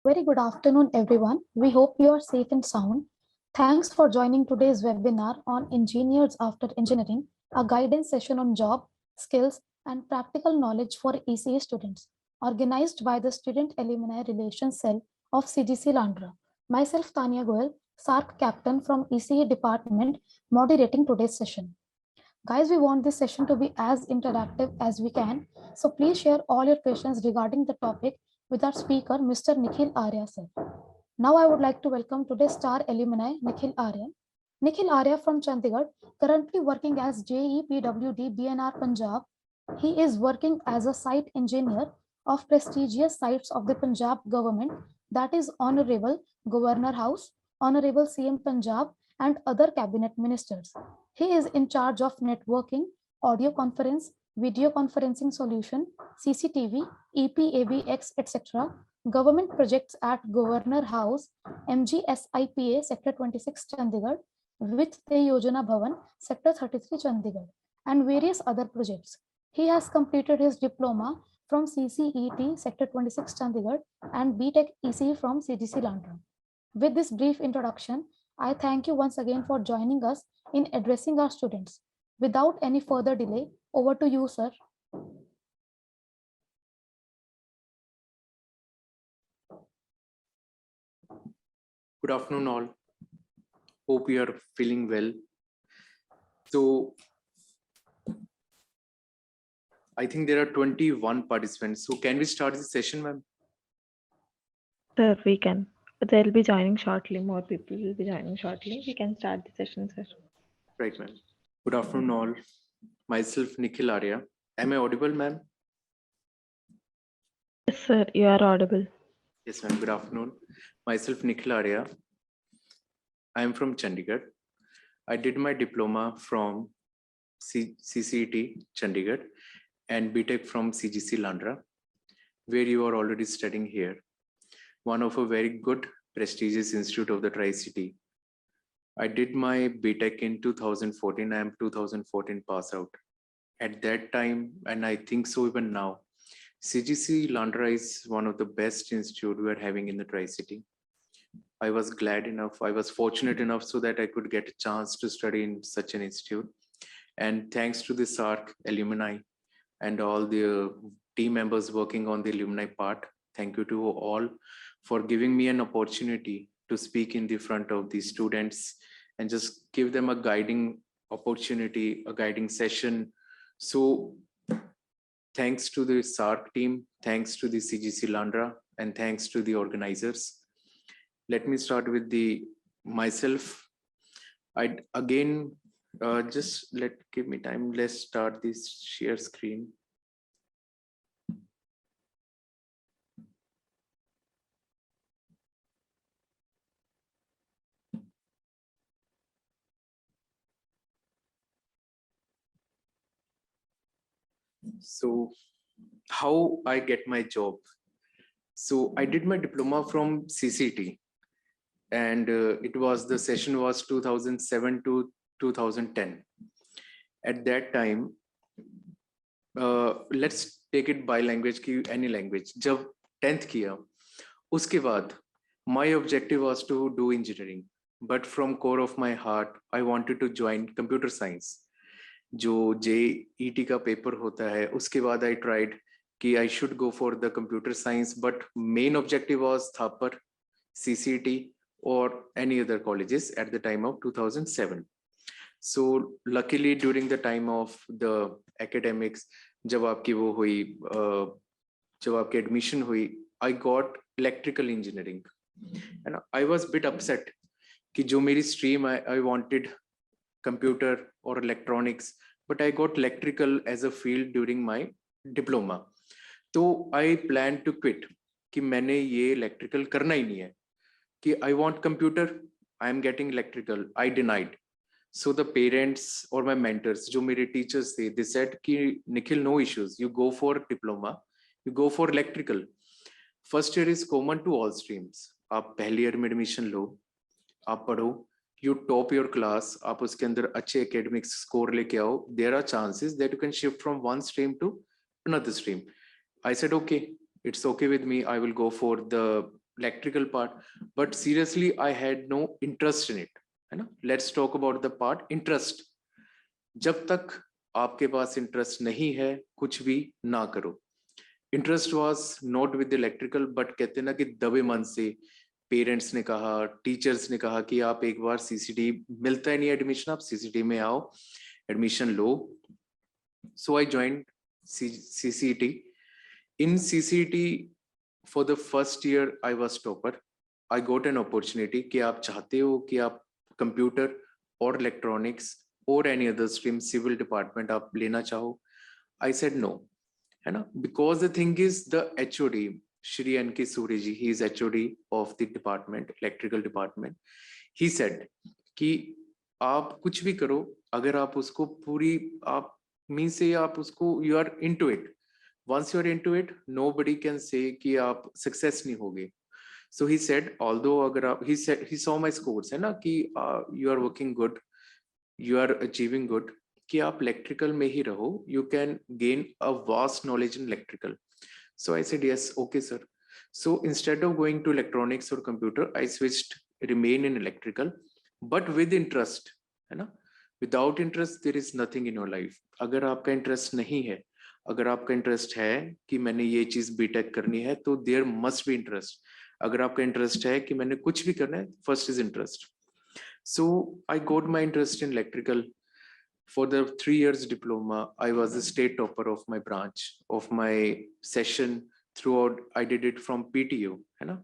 Very good afternoon, everyone. We hope you are safe and sound. Thanks for joining today's webinar on Engineers After Engineering, a guidance session on job, skills, and practical knowledge for ECA students, organized by the Student Alumni Relations Cell of CGC Landra. Myself, Tanya Goel, SARC Captain from ECA Department, moderating today's session. Guys, we want this session to be as interactive as we can. So please share all your questions regarding the topic with our speaker, Mr. Nikhil Arya sir. Now I would like to welcome today's star alumni, Nikhil Arya. Nikhil Arya from Chandigarh, currently working as JEPWD BNR Punjab. He is working as a site engineer of prestigious sites of the Punjab government, that is Honorable Governor House, Honorable CM Punjab, and other cabinet ministers. He is in charge of networking, audio conference, video conferencing solution, CCTV, EPABX, etc., government projects at Governor House, MGSIPA, Sector 26, Chandigarh, with the Yojana Bhavan, Sector 33, Chandigarh, and various other projects. He has completed his diploma from CCET, Sector 26, Chandigarh, and BTech EC from CGC Landra. With this brief introduction, I thank you once again for joining us in addressing our students. Without any further delay, over to you, sir. Good afternoon, all. Hope you are feeling well. So, I think there are 21 participants. So, can we start the session, ma'am? Sir, we can. But they'll be joining shortly. More people will be joining shortly. We can start the session, sir. Right, ma'am. Good afternoon, all. Myself, Nikhil Arya. Am I audible, ma'am? Yes, sir, you are audible. Yes, ma'am. Good afternoon. Myself, Nikhil Arya. I am from Chandigarh. I did my diploma from CCET, Chandigarh, and BTech from CGC Landra, where you are already studying here. One of a very good, prestigious institute of the Tri-City. I did my BTech in 2014. I am 2014 pass out. At that time, and I think so even now, CGC Landra is one of the best institute we are having in the Tri-City. I was glad enough, I was fortunate enough so that I could get a chance to study in such an institute. And thanks to the SARC alumni and all the team members working on the alumni part, thank you to all for giving me an opportunity to speak in the front of the students and just give them a guiding opportunity, a guiding session. So thanks to the SARC team, thanks to the CGC Landra, and thanks to the organizers. Let me start with myself. I again, give me time. Let's start this share screen. So how I get my job? So I did my diploma from CCT, and the session was 2007 to 2010. At that time, let's take it by language की any language. जब 10th किया, उसके बाद my objective was to do engineering, but from core of my heart, I wanted to join computer science. जो JET का paper होता है, उसके बाद I tried कि I should go for the computer science, but main objective was Thapar, CCT, or any other colleges at the time of 2007. So luckily during the time of the academics, जब आपकी वो हुई, जब आपकी admission हुई, I got electrical engineering, and I was a bit upset कि जो मेरी stream I wanted computer or electronics, but I got electrical as a field during my diploma. So I planned to quit कि मैंने ये electrical करना ही नहीं है, कि I want computer, I am getting electrical. I denied. So the parents or my mentors, जो मेरे teachers थे, they said कि Nikhil, no issues. You go for diploma, you go for electrical. First year is common to all streams. आप पहली year में admission लो, आप पढ़ो, you top your class, आप उसके अंदर अच्छे academic score लेके आओ. There are chances that you can shift from one stream to another stream. I said, okay, it's okay with me. I will go for the electrical part, but seriously I had no interest in it, है ना. Let's talk about the part interest. जब तक आपके पास interest नहीं है कुछ भी ना करो. Interest was not with electrical, but कहते हैं ना कि दबे मन से पेरेंट्स ने कहा, टीचर्स ने कहा कि आप एक बार सीसीटी, मिलता है नहीं एडमिशन, आप सीसीटी में आओ, admission low. So I joined CCT. In CCT for the first year I was topper. I got an opportunity कि आप चाहते हो कि आप कंप्यूटर और इलेक्ट्रॉनिक्स और any other stream civil department आप लेना चाहो. आई सेड नो, है ना, because the thing is the HOD Shri N.K. Suri ji, he is HOD of the department, electrical department. He said कि आप कुछ भी करो, अगर आप उसको पूरी आप मीन से आप उसको you are into it. Once you are into it, nobody can say कि आप success नहीं होगे. So he said, although अगर आप, he said, he saw my scores है ना कि you are working good, you are achieving good, कि आप electrical में ही रहो, you can gain a vast knowledge in electrical. So I said, yes, okay, sir. So instead of going to electronics or computer, I switched, remain in electrical, but with interest, है ना. Without interest, there is nothing in your life. अगर आपका interest नहीं है, अगर आपका interest है कि मैंने ये चीज बीटेक करनी है, तो देयर मस्ट बी इंटरेस्ट. अगर आपका इंटरेस्ट है कि मैंने कुछ भी करना है, first is interest. So I got my interest in electrical. For the 3 years diploma, I was the state topper of my branch, of my session throughout. I did it from PTU, है ना.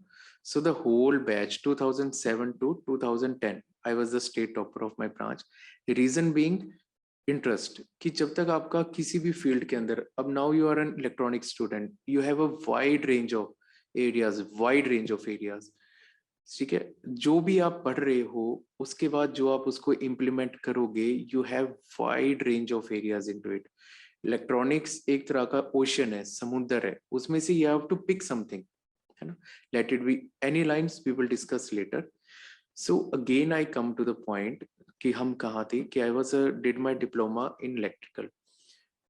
So the whole batch 2007 to 2010, I was the state topper of my branch. The reason being interest, कि जब तक आपका किसी भी field के अंदर, अब now you are an electronic student, you have a wide range of areas, ठीक है. जो भी आप पढ़ रहे हो उसके बाद जो आप उसको इम्प्लीमेंट करोगे, you have wide range of areas into it. Electronics एक तरह का ओशन है, समुद्र है, उसमें से you have to pick something, है ना. Let it be any lines, we will discuss later. So again I come to the point कि हम कहाँ थे, कि I was did my diploma in electrical.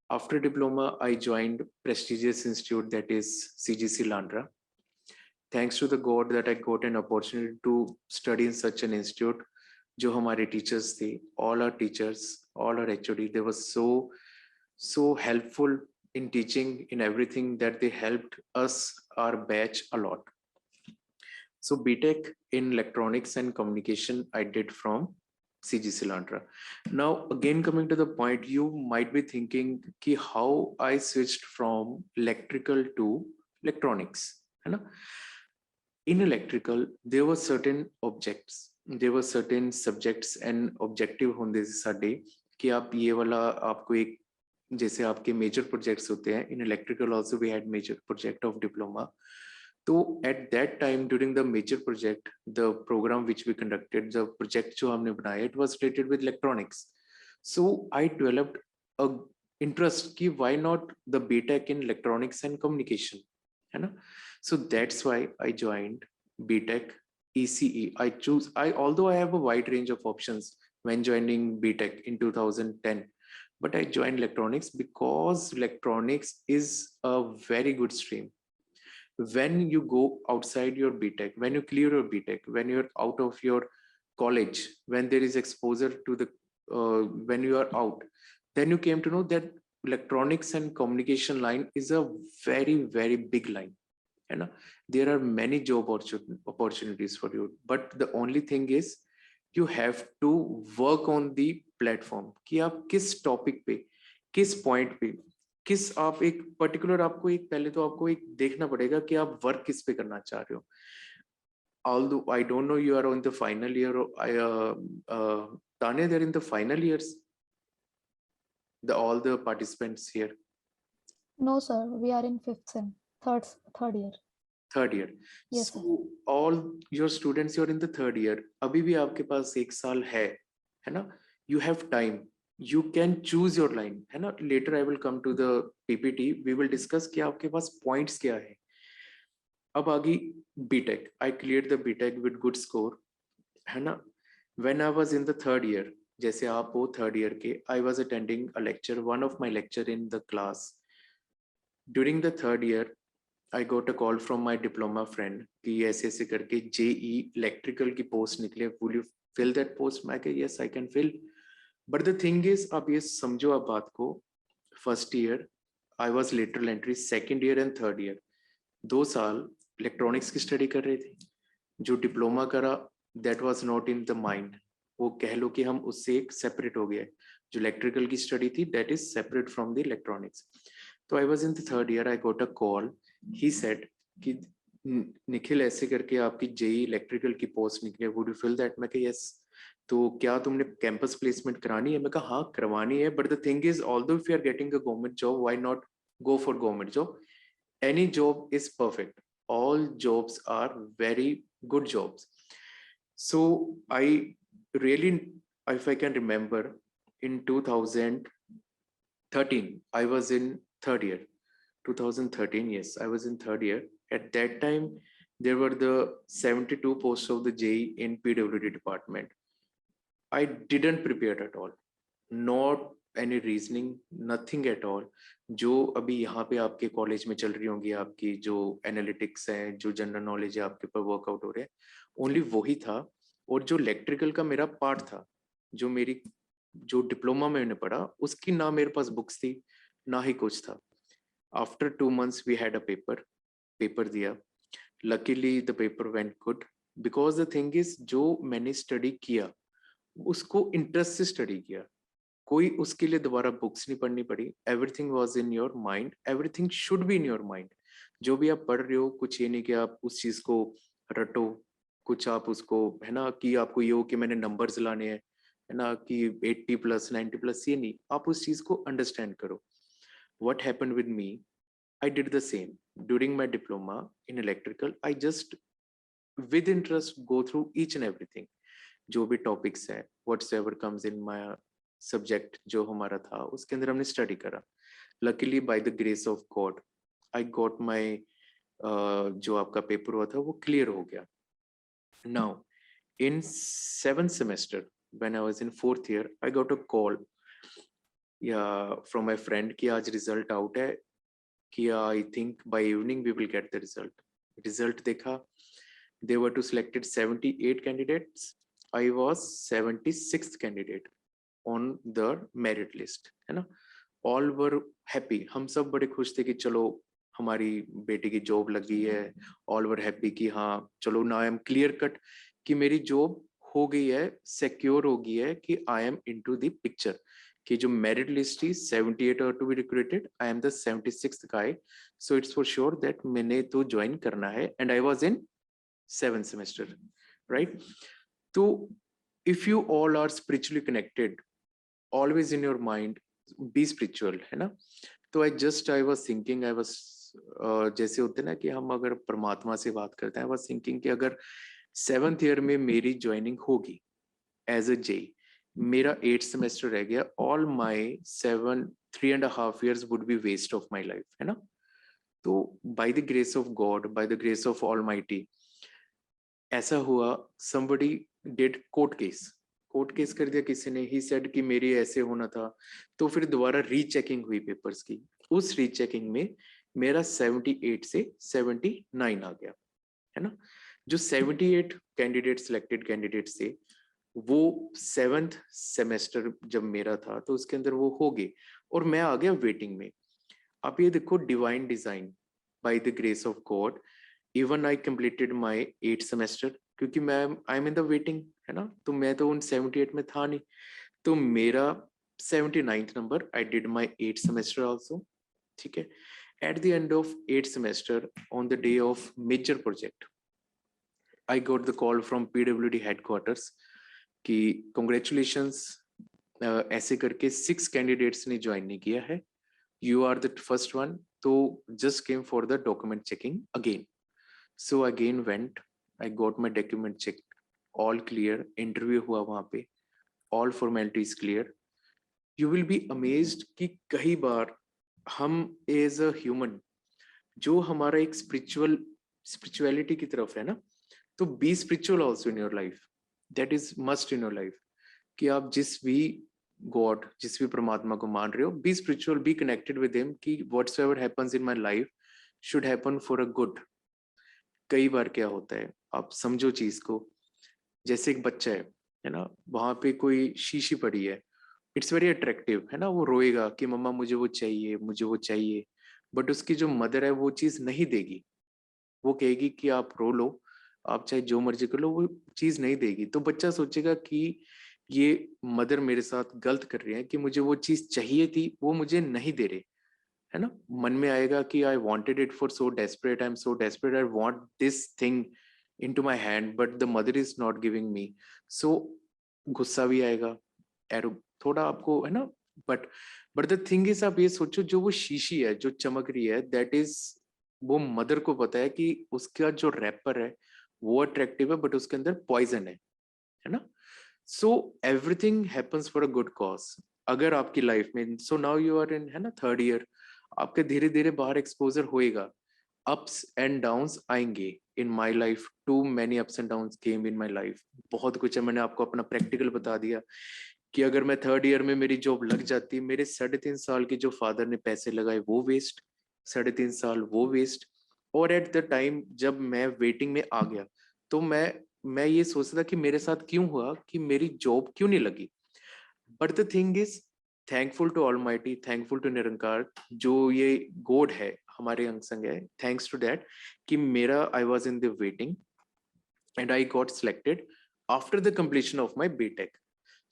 After diploma I joined prestigious institute, that is CGC Landra. Thanks to the God that I got an opportunity to study in such an institute. जो हमारे teachers थे, all our teachers, all our HOD, they were so helpful in teaching, in everything, that they helped us, our batch, a lot. So BTech in electronics and communication I did from CGC Landra. Now again coming to the point, you might be thinking कि how I switched from electrical to electronics, है ना. In electrical there were certain objects, there were certain subjects and objective होंगे साडे कि आप ये वाला आपको एक, जैसे आपके major projects होते हैं. In electrical also we had major project of diploma. So at that time during the major project, the program which we conducted, the project जो हमने बनाया, it was related with electronics. So I developed a interest कि why not the BTech in electronics and communication, है ना. So that's why I joined BTech ECE. Although I have a wide range of options when joining BTech in 2010, but I joined electronics because electronics is a very good stream. When you go outside your BTech, when you clear your BTech, when you're out of your college, when there is exposure to the when you are out, then you came to know that electronics and communication line is a very big line, है ना. There are many job opportunities for you, but the only thing is you have to work on the platform कि आप किस topic पे, किस point पे, किस आप एक पर्टिकुलर, आपको एक पहले तो आपको एक देखना पड़ेगा कि आप वर्क किस पे करना चाह रहे हो. Although I don't know you are on the final year, Tanya, they're in the final years, all the participants here. No, sir. We are in fifth sem, third year. Third year. Yes, so sir. all your students, you're in the third year. अभी भी आपके पास एक साल है ना. You have time. You can choose your line, है ना. Later I will come to the PPT. We will discuss कि आपके पास points क्या है. अब आगे BTech. I cleared the BTech with good score, है ना. When I was in the third year, जैसे आप वो third year के, I was attending a lecture, one of my lecture in the class. During the third year, I got a call from my diploma friend कि ऐसे करके JE electrical की post निकले, will you fill that post? मैं कहा yes I can fill, but the thing is आप ये समझो आप बात को, first year I was lateral entry, second year and third year 2 साल इलेक्ट्रॉनिक्स की स्टडी कर रहे थे. जो डिप्लोमा करा that was not in the mind, वो कह लो कि हम उससे एक सेपरेट हो गए. जो इलेक्ट्रिकल की स्टडी थी that is separate from the electronics. तो I was in the third year, I got a call, he said कि निखिल ऐसे करके आपकी जेई इलेक्ट्रिकल की पोस्ट निकली, वुड यू फिल दैट? मैं कहा यस. तो क्या तुमने कैंपस प्लेसमेंट करानी है? मैं कहा हाँ करवानी है, but the thing is although if you are getting a government job, why not go for government job? Any job is perfect, all jobs are very good jobs. So I really, if I can remember, in 2013 I was in third year. 2013, yes, I was in third year. At that time there were the 72 posts of the JEE in PWD department. I didn't prepare at all, not any reasoning, nothing at all. जो अभी यहाँ पे आपके college में चल रही होंगी, आपकी जो एनालिटिक्स है, जो जनरल नॉलेज है आपके पर वर्कआउट हो रहे हैं, ओनली वही था. और जो इलेक्ट्रिकल का मेरा पार्ट था, जो मेरी जो डिप्लोमा में मैंने पढ़ा, उसकी ना मेरे पास बुक्स थी ना ही कुछ था. After 2 months we had a paper दिया. Luckily the paper went good, because the thing is जो मैंने स्टडी किया उसको इंटरेस्ट से स्टडी किया. कोई उसके लिए दोबारा बुक्स नहीं पढ़नी पड़ी. Everything was in your mind, everything should be in your mind. जो भी आप पढ़ रहे हो, कुछ ये नहीं कि आप उस चीज को रटो, कुछ आप उसको, है ना, कि आपको ये हो कि मैंने नंबर्स लाने हैं, है ना, कि 80 प्लस 90 प्लस, ये नहीं. आप उस चीज को अंडरस्टैंड करो. What happened with me, I did the same during my diploma in electrical. I just with interest go through each and everything. जो भी टॉपिक्स है, what's ever comes in my subject जो हमारा था, उसके अंदर हमने स्टडी करा. Luckily by the grace of God I got my, जो आपका पेपर हुआ था वो क्लियर हो गया. Now in 7th semester when I was in 4th year, I got a call या from my friend कि आज रिजल्ट आउट है, कि I think by evening we will get the result. Result देखा, they were to selected 78 candidates. I was 76th candidate on the merit list, है ना. All were happy, हम सब बड़े खुश थे कि चलो हमारी बेटी की जॉब लगी है. All were happy कि हाँ चलो now I am clear cut कि मेरी जॉब हो गई है, सिक्योर हो गई है, कि I am into the picture. कि जो मेरिट लिस्ट थी 78 और to be recruited, I am the 76th guy, so it's for sure that मैंने तो ज्वाइन करना है. And I was in 7th semester, right? So if you all are spiritually connected, always in your mind be spiritual, है ना. तो I was thinking, I was जैसे होते ना कि हम अगर परमात्मा से बात करते हैं, I was thinking कि अगर 7th year में मेरी ज्वाइनिंग होगी एज अ JEE, मेरा 8th semester रह गया, all my 3.5 years would be waste of my life, है ना. तो by the grace of God, by the grace of Almighty, ऐसा हुआ. somebody did court case कर दिया किसी ने. he said कि मेरी ऐसे होना था. तो फिर दोबारा रीचेकिंग हुई पेपर्स की. उस रीचेकिंग में मेरा 78 से 79 आ गया, है ना. जो 78 कैंडिडेट सिलेक्टेड कैंडिडेट थे, वो 7th सेमेस्टर जब मेरा था तो उसके अंदर वो हो गए और मैं आ गया वेटिंग में. आप ये देखो, divine design, by the grace of God, even I completed my 8th semester, क्योंकि मैं I am in the waiting, है ना. तो मैं तो उन 78 में था नहीं. तो मेरा 79th number, I did my 8th semester also, ठीक है. At the end of 8th semester, on the day of major project, I got the call from PWD headquarters कि कॉन्ग्रेचुलेशंस, ऐसे करके 6 कैंडिडेट्स ने ज्वाइन नहीं किया है, you are the first one, तो just came for the document checking again. So again went, I got my document check, all clear. Interview हुआ वहां पे, all formalities clear. You will be amazed कि कई बार हम एज अ ह्यूमन, जो हमारा एक स्पिरिचुअलिटी की तरफ है ना, तो B spiritual also in your life, that is must in your life. कि आप जिस भी गॉड, जिस भी परमात्मा को मान रहे हो, be spiritual, be connected with him, कि whatsoever happens in my life, should happen for a good. कई बार क्या होता है, आप समझो चीज को, जैसे एक बच्चा है ना, वहां पे कोई शीशी पड़ी है, इट्स वेरी अट्रैक्टिव है ना, वो रोएगा कि मम्मा मुझे वो चाहिए, मुझे वो चाहिए, बट उसकी जो मदर है वो चीज नहीं देगी, वो कहेगी कि आप रो लो, आप चाहे जो मर्जी कर लो, वो चीज नहीं देगी। तो बच्चा सोचेगा कि ये मदर मेरे साथ गलत कर रही है कि मुझे वो चीज चाहिए थी, वो मुझे नहीं दे रहे, है ना। मन में आएगा कि I wanted it for so desperate, I am so desperate, I want this thing into my hand, but the mother is not giving me. So गुस्सा भी आएगा, एरो थोड़ा आपको, है ना। बट द थिंग इज, आप ये सोचो जो वो शीशी है जो चमक रही है, दैट इज, वो मदर को पता है कि उसका जो रैपर है वो अट्रैक्टिव है, बट उसके अंदर पॉइजन है ना। So everything happens for a good cause. अगर आपकी लाइफ में, so now you are in, है ना, 3rd ईयर, आपके धीरे धीरे बाहर एक्सपोजर होएगा, अप्स एंड डाउन्स आएंगे। In my life too many ups and downs came in my life. बहुत कुछ है, मैंने आपको अपना प्रैक्टिकल बता दिया कि अगर मैं 3rd ईयर में मेरी जॉब लग जाती, मेरे 3.5 साल के जो फादर ने पैसे लगाए वो वेस्ट, 3.5 साल वो वेस्ट। और एट द टाइम जब मैं वेटिंग में आ गया, तो मैं ये सोचता था कि मेरे साथ क्यों हुआ, कि मेरी जॉब क्यों नहीं लगी। But the thing is, thankful to almighty, thankful to Nirankar, जो ये गॉड है हमारे अंग संग है, थैंक्स टू दैट कि मेरा, I was in the waiting and I got selected after the completion of my BTech.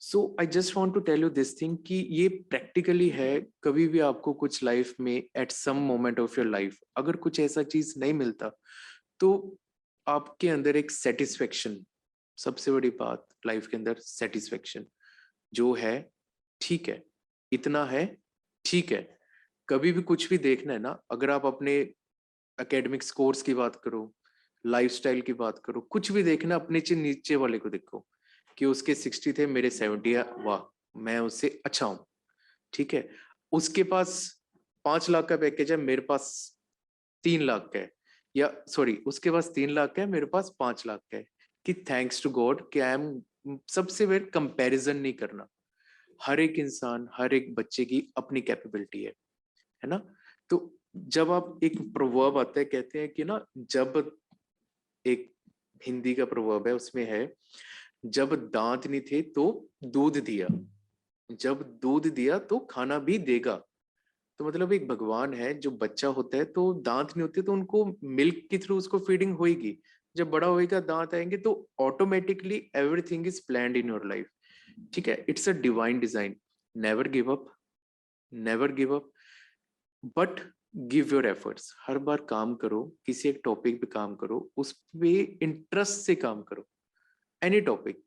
So I just want to tell you this thing कि ये प्रैक्टिकली है। कभी भी आपको कुछ लाइफ में at some moment of your life अगर कुछ ऐसा चीज नहीं मिलता, तो आपके अंदर एक सेटिस्फेक्शन, सबसे बड़ी बात लाइफ के अंदर सेटिस्फेक्शन जो है, ठीक है, इतना है, ठीक है। कभी भी कुछ भी देखना है ना, अगर आप अपने एकेडमिक स्कोर्स की बात करो, लाइफस्टाइल की बात करो, कुछ भी देखना, अपने से नीचे वाले को देखो कि उसके 60 थे, मेरे 70 है, वाह मैं उससे अच्छा हूं, ठीक है। उसके पास 5 लाख का पैकेज है, मेरे पास 3 लाख का है, या सॉरी उसके पास 3 लाख का है, मेरे पास 5 लाख का है, कि थैंक्स टू गॉड कि आई एम, सबसे बड़े कंपैरिजन नहीं करना। हर एक इंसान, हर एक बच्चे की अपनी कैपेबिलिटी है ना। तो जब आप, एक प्रोवर्ब आता है, कहते हैं कि ना, जब, एक हिंदी का प्रोवर्ब है, उसमें है, जब दांत नहीं थे तो दूध दिया, जब दूध दिया तो खाना भी देगा। तो मतलब एक भगवान है, जो बच्चा होता है तो दांत नहीं होते, तो उनको मिल्क के थ्रू उसको फीडिंग होएगी, जब बड़ा होएगा दांत आएंगे, तो automatically everything is planned in your life, ठीक है। It's a divine design. Never give up, never give up, but give your efforts. हर बार काम करो, किसी एक टॉपिक पे काम करो, उस पे इंटरेस्ट से काम करो, एनी टॉपिक,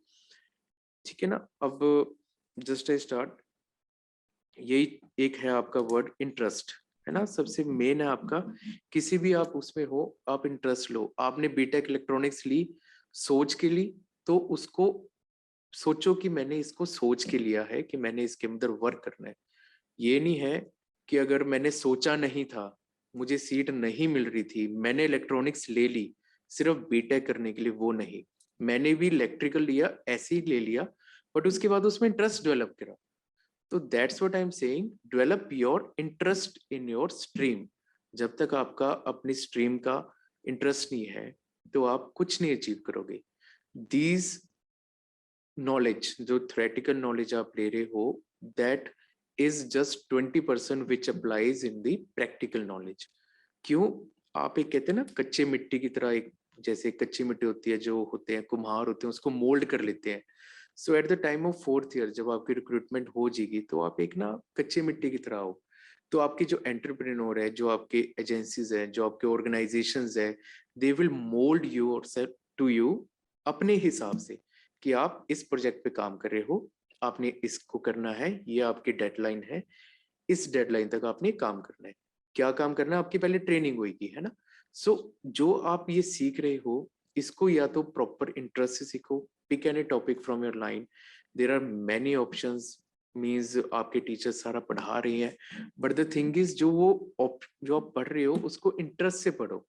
ठीक है ना। अब जस्ट आई स्टार्ट, यही एक है आपका वर्ड इंटरेस्ट, है ना, सबसे मेन है आपका। किसी भी आप उसमें हो, आप इंटरेस्ट लो। आपने बीटेक इलेक्ट्रॉनिक्स ली, सोच के ली, तो उसको सोचो कि मैंने इसको सोच के लिया है, कि मैंने इसके अंदर वर्क करना है। ये नहीं है कि अगर मैंने सोचा नहीं था, मुझे सीट नहीं मिल रही थी, मैंने इलेक्ट्रॉनिक्स ले ली सिर्फ बीटेक करने के लिए, वो नहीं। मैंने भी इलेक्ट्रिकल लिया, ऐसे ही ले लिया, बट उसके बाद उसमें इंटरेस्ट डेवलप करा। तो that's what I am saying, develop your interest in your stream. जब तक आपका अपनी स्ट्रीम का इंटरेस्ट नहीं है, तो आप कुछ नहीं अचीव करोगे। दीज नॉलेज, जो थ्योरेटिकल नॉलेज आप ले रहे हो, that is just 20% which applies in the practical knowledge. क्यों? आप एक कहते हैं ना, कच्चे मिट्टी की तरह, एक जैसे कच्ची मिट्टी होती है, जो होते हैं कुम्हार होते हैं, उसको मोल्ड कर लेते हैं। So at the time of 4th year जब आपकी रिक्रूटमेंट हो जाएगी, तो आप एक ना कच्ची मिट्टी की तरह हो। तो आपके जो एंटरप्रेन्योर है, जो आपके एजेंसीज है, जो आपके ऑर्गेनाइजेशंस है, दे विल मोल्ड यू और सेट टू यू अपने हिसाब से, कि आप इस प्रोजेक्ट पे काम कर रहे हो, आपने इसको करना है, ये आपकी डेडलाइन है, इस डेडलाइन तक आपने काम करना है। क्या काम करना है? आपकी पहले ट्रेनिंग होगी, है ना। सो जो आप ये सीख रहे हो, इसको या तो प्रॉपर इंटरेस्ट से सीखो, pick any topic from your line, there are many options, means आपके टीचर सारा पढ़ा रही हैं, बट द थिंग इज, जो आप पढ़ रहे हो उसको इंटरेस्ट से पढ़ो,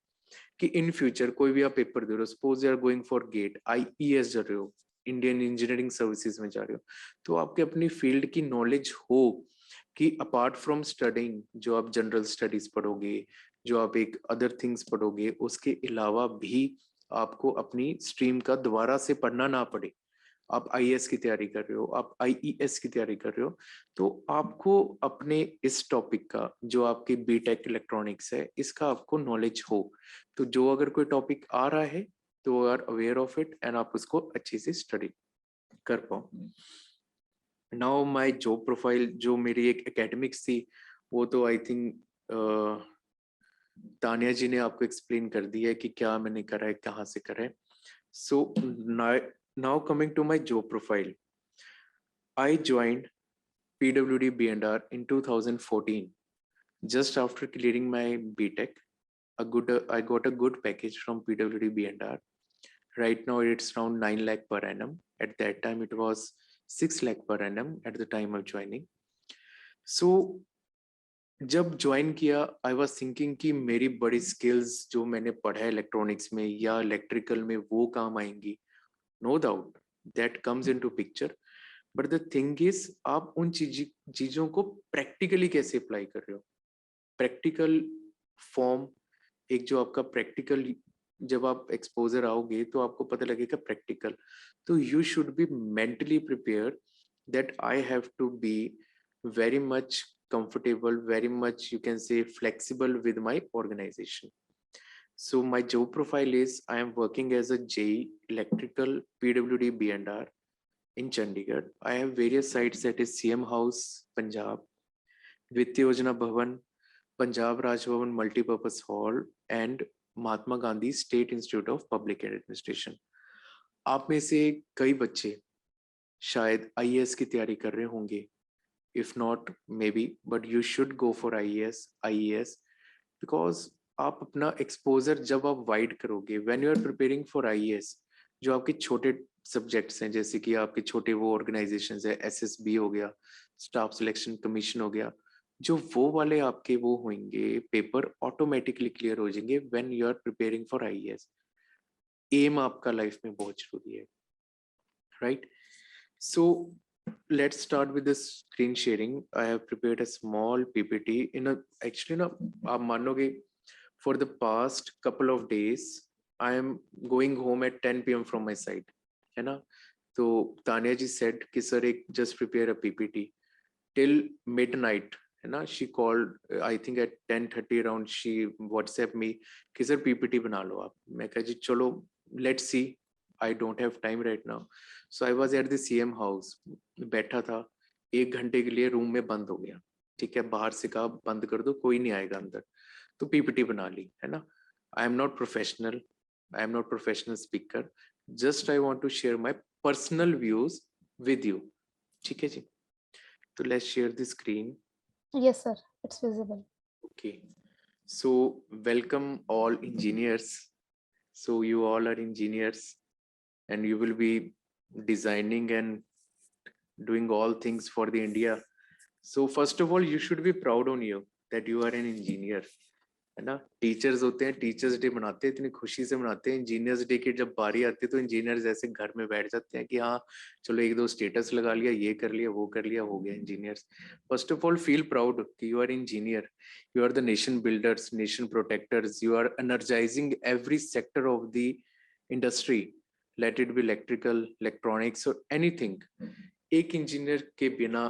कि इन फ्यूचर कोई भी आप पेपर दे रहे हो, suppose you are going for GATE, IES जा रहे हो, इंडियन इंजीनियरिंग सर्विसेज में जा रहे हो, तो आपके अपनी फील्ड की नॉलेज हो, कि अपार्ट फ्रॉम स्टडिंग, जो आप जनरल स्टडीज पढ़ोगे, जो आप एक अदर थिंग्स पढ़ोगे, उसके अलावा भी आपको अपनी स्ट्रीम का दोबारा से पढ़ना ना पड़े। आप आईएएस की तैयारी कर रहे हो, आप आईईएस की तैयारी कर रहे हो, तो आपको अपने इस टॉपिक का, जो आपके बीटेक इलेक्ट्रॉनिक्स है, इसका आपको नॉलेज हो। तो जो अगर कोई टॉपिक आ रहा है तो are aware of it and आप उसको अच्छे से स्टडी कर पाओ। नाउ माय जॉब प्रोफाइल, जो मेरी एक एकेडमिक्स थी, वो तो आई थिंक तानिया जी ने आपको एक्सप्लेन कर दिया है कि क्या मैंने करा है, कहाँ से करा है। So now coming to my job profile, I joined PWD B&R in 2014. Just after clearing my BTech, I got a good package from PWD B&R. Right now it's around 9 lakh per annum. At that time it was 6 lakh per annum at the time of joining. So जब join किया, I was thinking कि मेरी बड़ी skills जो मैंने पढ़ा है electronics में या इलेक्ट्रिकल में, वो काम आएंगी। No doubt that comes into picture, but the thing is आप उन चीजों को प्रैक्टिकली कैसे अप्लाई कर रहे हो। प्रैक्टिकल फॉर्म, एक जो आपका प्रैक्टिकल, जब आप एक्सपोजर आओगे तो आपको पता लगेगा प्रैक्टिकल। तो you should be mentally prepare that I have to be very much comfortable, very much you can say flexible with my organization. So my job profile is I am working as a JE electrical PWD B&R in Chandigarh. I have various sites, that is CM House, Punjab, Vitti Yojana Bhavan, Punjab Raj Bhavan Multipurpose Hall, and Mahatma Gandhi State Institute of Public Administration. आप में से कई बच्चे शायद IAS की तैयारी कर रहे होंगे, if not maybe, but you should go for IES because आप अपना एक्सपोजर जब आप वाइड करोगे, when you are preparing for IES, जो आपके छोटे सब्जेक्ट्स हैं, जैसे कि आपके छोटे वो ऑर्गेनाइजेशंस है, SSB हो गया, स्टाफ सिलेक्शन कमीशन हो गया, जो वो वाले आपके वो होंगे, पेपर ऑटोमेटिकली क्लियर हो जाएंगे when you are preparing for IES. Aim आपका लाइफ में बहुत जरूरी है, right? So let's start with the screen sharing. I have prepared a small PPT in a, actually ना आप मानोगे, for the past couple of days I am going home at 10 p.m. from my site, है ना। तो तानिया जी said कि sir एक just prepare a PPT till midnight, है ना। She called I think at 10:30 around, she WhatsApp me कि sir PPT बना लो आप। मैं कहा जी चलो, let's see, I don't have time right now. So I was at the CM house, बैठा था, 1 घंटे के लिए रूम में बंद हो गया, ठीक है, बाहर से कहा बंद कर दो, कोई नहीं आएगा अंदर, तो पीपीटी बना ली, है ना। I am not professional, I am not professional speaker, just I want to share my personal views with you, ठीक है जी। तो let's share the screen. Yes, sir. It's visible. Okay, so welcome all engineers. So you all are engineers and you will be designing and doing all things for the India. So first of all, you should be proud on you that you are an engineer, है ना। Teachers होते हैं, teachers day मनाते हैं, इतनी खुशी से मनाते हैं। इंजीनियर्स डे की जब बारी आती है तो इंजीनियर्स ऐसे घर में बैठ जाते हैं कि हाँ चलो एक दो स्टेटस लगा लिया, ये कर लिया, वो कर लिया, हो गया engineers. First of all feel proud कि you are engineer, you are the nation builders, nation protectors, you are energising every sector of the industry, let it be electrical, electronics और एनीथिंग। एक इंजीनियर के बिना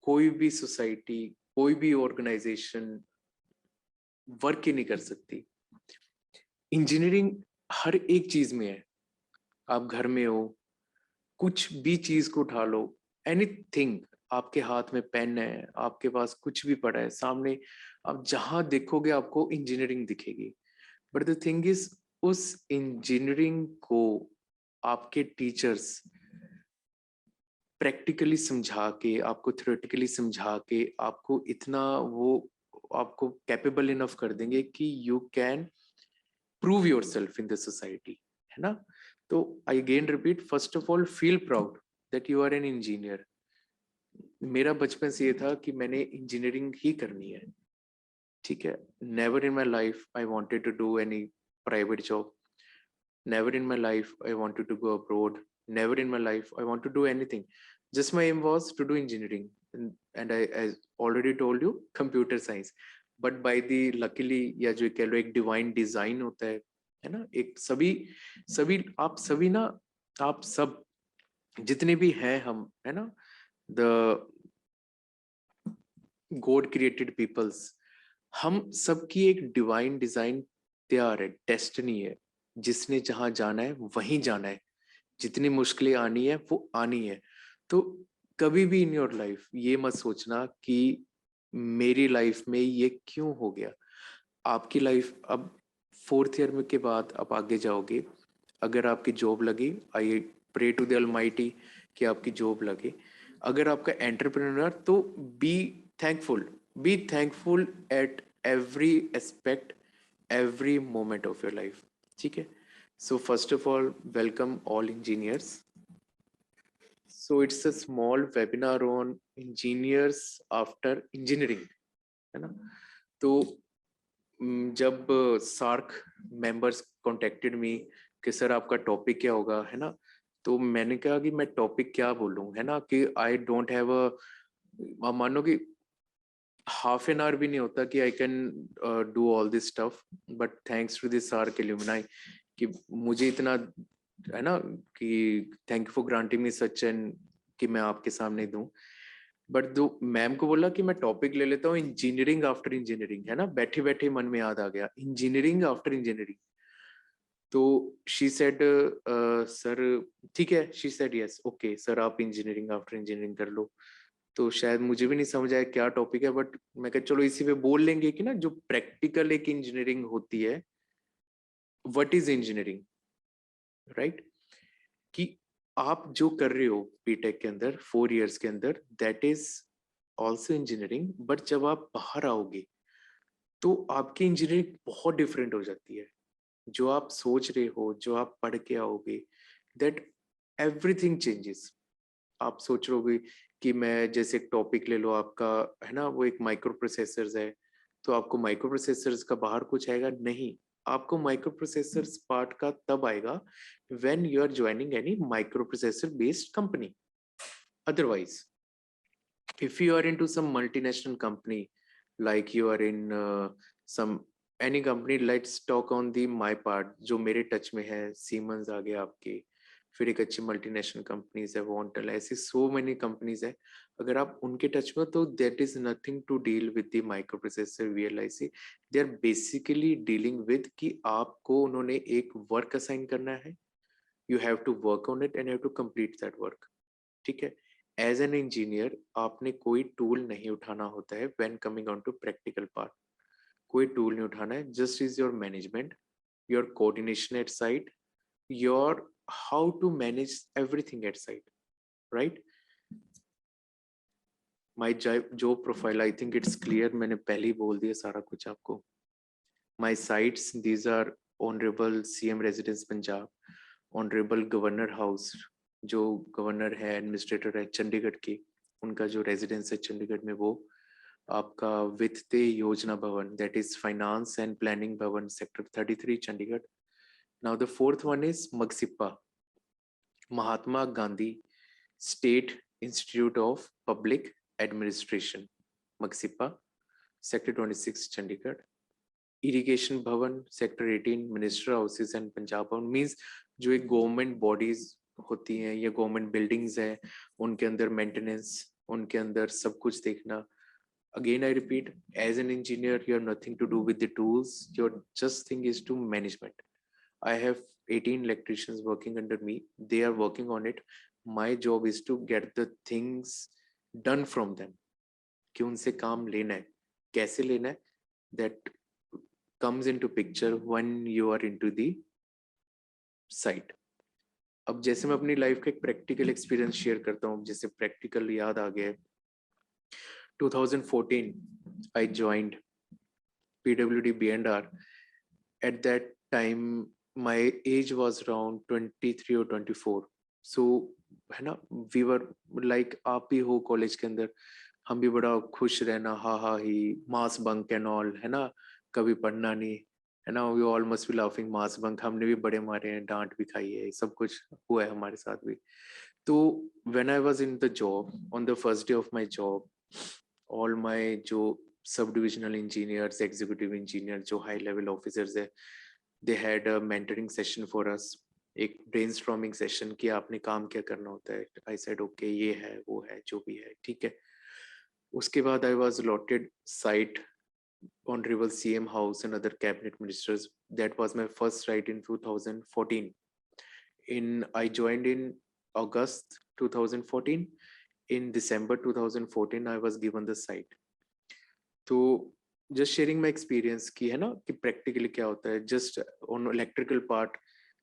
कोई भी society, कोई भी organisation work ही नहीं कर सकती। इंजीनियरिंग हर एक चीज में है, आप घर में हो, कुछ भी चीज को उठा लो, एनीथिंग, आपके हाथ में पेन है, आपके पास कुछ भी पड़ा है सामने, आप जहां देखोगे आपको इंजीनियरिंग दिखेगी। बट द थिंग इज, उस इंजीनियरिंग को आपके टीचर्स प्रैक्टिकली समझा के, आपको थ्योरेटिकली समझा के, आपको इतना वो आपको कैपेबल इनफ कर देंगे कि you can prove yourself in the society, है ना। तो I again repeat, first of all feel proud that you are an engineer. मेरा बचपन से ये था कि मैंने इंजीनियरिंग ही करनी है, ठीक है। Never in my life I wanted to do any private job, never in my life I wanted to go abroad, never in my life I want to do anything, just my aim was to do engineering, and I already told you computer science, but by the luckily या जो कह लो एक divine design होता है ना, एक सभी सभी आप सब जितने भी हैं हम, है ना, the God created peoples, हम सबकी एक डिवाइन डिजाइन तैयार है, डेस्टिनी है, जिसने जहां जाना है वहीं जाना है, जितनी मुश्किलें आनी है वो आनी है। तो कभी भी इन योर लाइफ ये मत सोचना कि मेरी लाइफ में ये क्यों हो गया। आपकी लाइफ अब 4th ईयर में के बाद आप आगे जाओगे, अगर आपकी जॉब लगी, I pray to the Almighty कि आपकी जॉब लगे। अगर आपका एंटरप्रेन्योर, तो be thankful at every aspect, every moment of your life, ठीक है। So first of all, welcome all engineers. So it's a small webinar on engineers after engineering, है ना। तो जब सार्क मेंबर्स कॉन्टेक्टेड मी कि sir आपका topic क्या होगा, है ना, तो मैंने कहा कि मैं टॉपिक क्या बोलूं, है ना, कि आई डोंट हैव अ, मानो कि हाफ एन आवर भी नहीं होता कि I can do all this stuff, but thanks to this SAARC alumni कि मुझे इतना, है ना, कि thank you for granting me such an कि मैं आपके सामने दूं। बट दो मैम को बोला कि मैं टॉपिक ले लेता हूँ इंजीनियरिंग आफ्टर इंजीनियरिंग, है ना, बैठे बैठे मन में याद आ गया इंजीनियरिंग आफ्टर इंजीनियरिंग। तो शी सेड सर ठीक है, she said yes okay sir, आप इंजीनियरिंग आफ्टर इंजीनियरिंग कर लो। तो शायद मुझे भी नहीं समझ आया क्या टॉपिक है, बट मैं कहा चलो इसी पे बोल लेंगे कि ना जो प्रैक्टिकल एक इंजीनियरिंग होती है, व्हाट इज इंजीनियरिंग, राइट, कि आप जो कर रहे हो बीटेक के अंदर 4 इयर्स के अंदर, that is also engineering, but जब आप बाहर आओगे तो आपकी इंजीनियरिंग बहुत डिफरेंट हो जाती है। जो आप सोच रहे हो, जो आप पढ़ के आओगे, दैट एवरीथिंग चेंजेस। आप सोच रहे कि मैं जैसे एक टॉपिक ले लो आपका, है ना, वो एक माइक्रो प्रोसेसर्स है, तो आपको माइक्रो प्रोसेसर्स का बाहर कुछ आएगा नहीं, आपको माइक्रो प्रोसेसर्स पार्ट का तब आएगा when you are joining any microprocessor based company. Otherwise if you are into some multinational company, like you are in some any company, let's talk on the my part जो मेरे touch में है, Siemens आ गया आपके, फिर एक अच्छी multinational companies है वॉन्टल, ऐसी सो मेनी कंपनीज है। अगर आप उनके टच में, तो that is nothing to deal with the microprocessor VLIC. They are basically dealing with कि आपको उन्होंने एक वर्क असाइन करना है, you have to work on it and have to complete that work, ठीक है। एज एन इंजीनियर आपने कोई टूल नहीं उठाना होता है when coming on to practical part, कोई टूल नहीं उठाना है, just is your management, your coordination at site, your how to manage everything at site, right. My job profile, I think it's clear, मैंने पहले ही बोल दिया सारा कुछ आपको। My sites, these are honourable CM residence Punjab, honourable governor house, जो governor है एडमिनिस्ट्रेटर है चंडीगढ़ की, उनका जो रेजिडेंस है चंडीगढ़ में, वो आपका वित्तीय योजना भवन, that is finance and planning भवन, sector 33 Chandigarh. Now the fourth one is Magsipa, Mahatma Gandhi state institute of public administration, Magsipa, sector 26 Chandigarh. Irrigation भवन, sector 18 minister houses and Punjab भवन, मीन्स जो एक गवर्नमेंट बॉडीज होती हैं या गवर्नमेंट बिल्डिंग्स हैं, उनके अंदर मेंटेनेंस, उनके अंदर सब कुछ देखना। Again I repeat, as an engineer you have nothing to do with the tools, your just thing is to management. I have 18 electricians working under me, they are working on it, my job is to get the things done from them, कि उनसे काम लेना है, कैसे लेना है, that comes into picture when you are into the site. अब जैसे मैं अपनी लाइफ का एक प्रैक्टिकल एक्सपीरियंस शेयर करता हूँ, जैसे प्रैक्टिकल याद आ गया, 2014 I joined PWD B&R. At that time my age was around 23 or 24. So है ना, we were like आप ही हो कॉलेज के अंदर, हम भी बड़ा खुश रहना, हा हा ही, मास बंक एंड ऑल, है ना, कभी पढ़ना नहीं, है ना, we all must be laughing mass bunk, हमने भी बड़े मारे हैं, डांट भी खाई है, सब कुछ हुआ है हमारे साथ भी। तो when I was in the job, on the first day of my job, all my जो sub divisional engineers, executive engineer, जो हाई लेवल ऑफिसर्स है, they had a mentoring session for us, एक ब्रेनस्टॉर्मिंग सेशन कि आपने काम क्या करना होता है. आई सेड ओके, ये है वो है जो भी है ठीक है. उसके बाद I was allotted site Honorable CM House and other cabinet ministers. That was my first site in 2014. I joined in August 2014. In December 2014, I was given the site. तो just sharing my experience की है ना कि practically क्या होता है. Just on electrical part,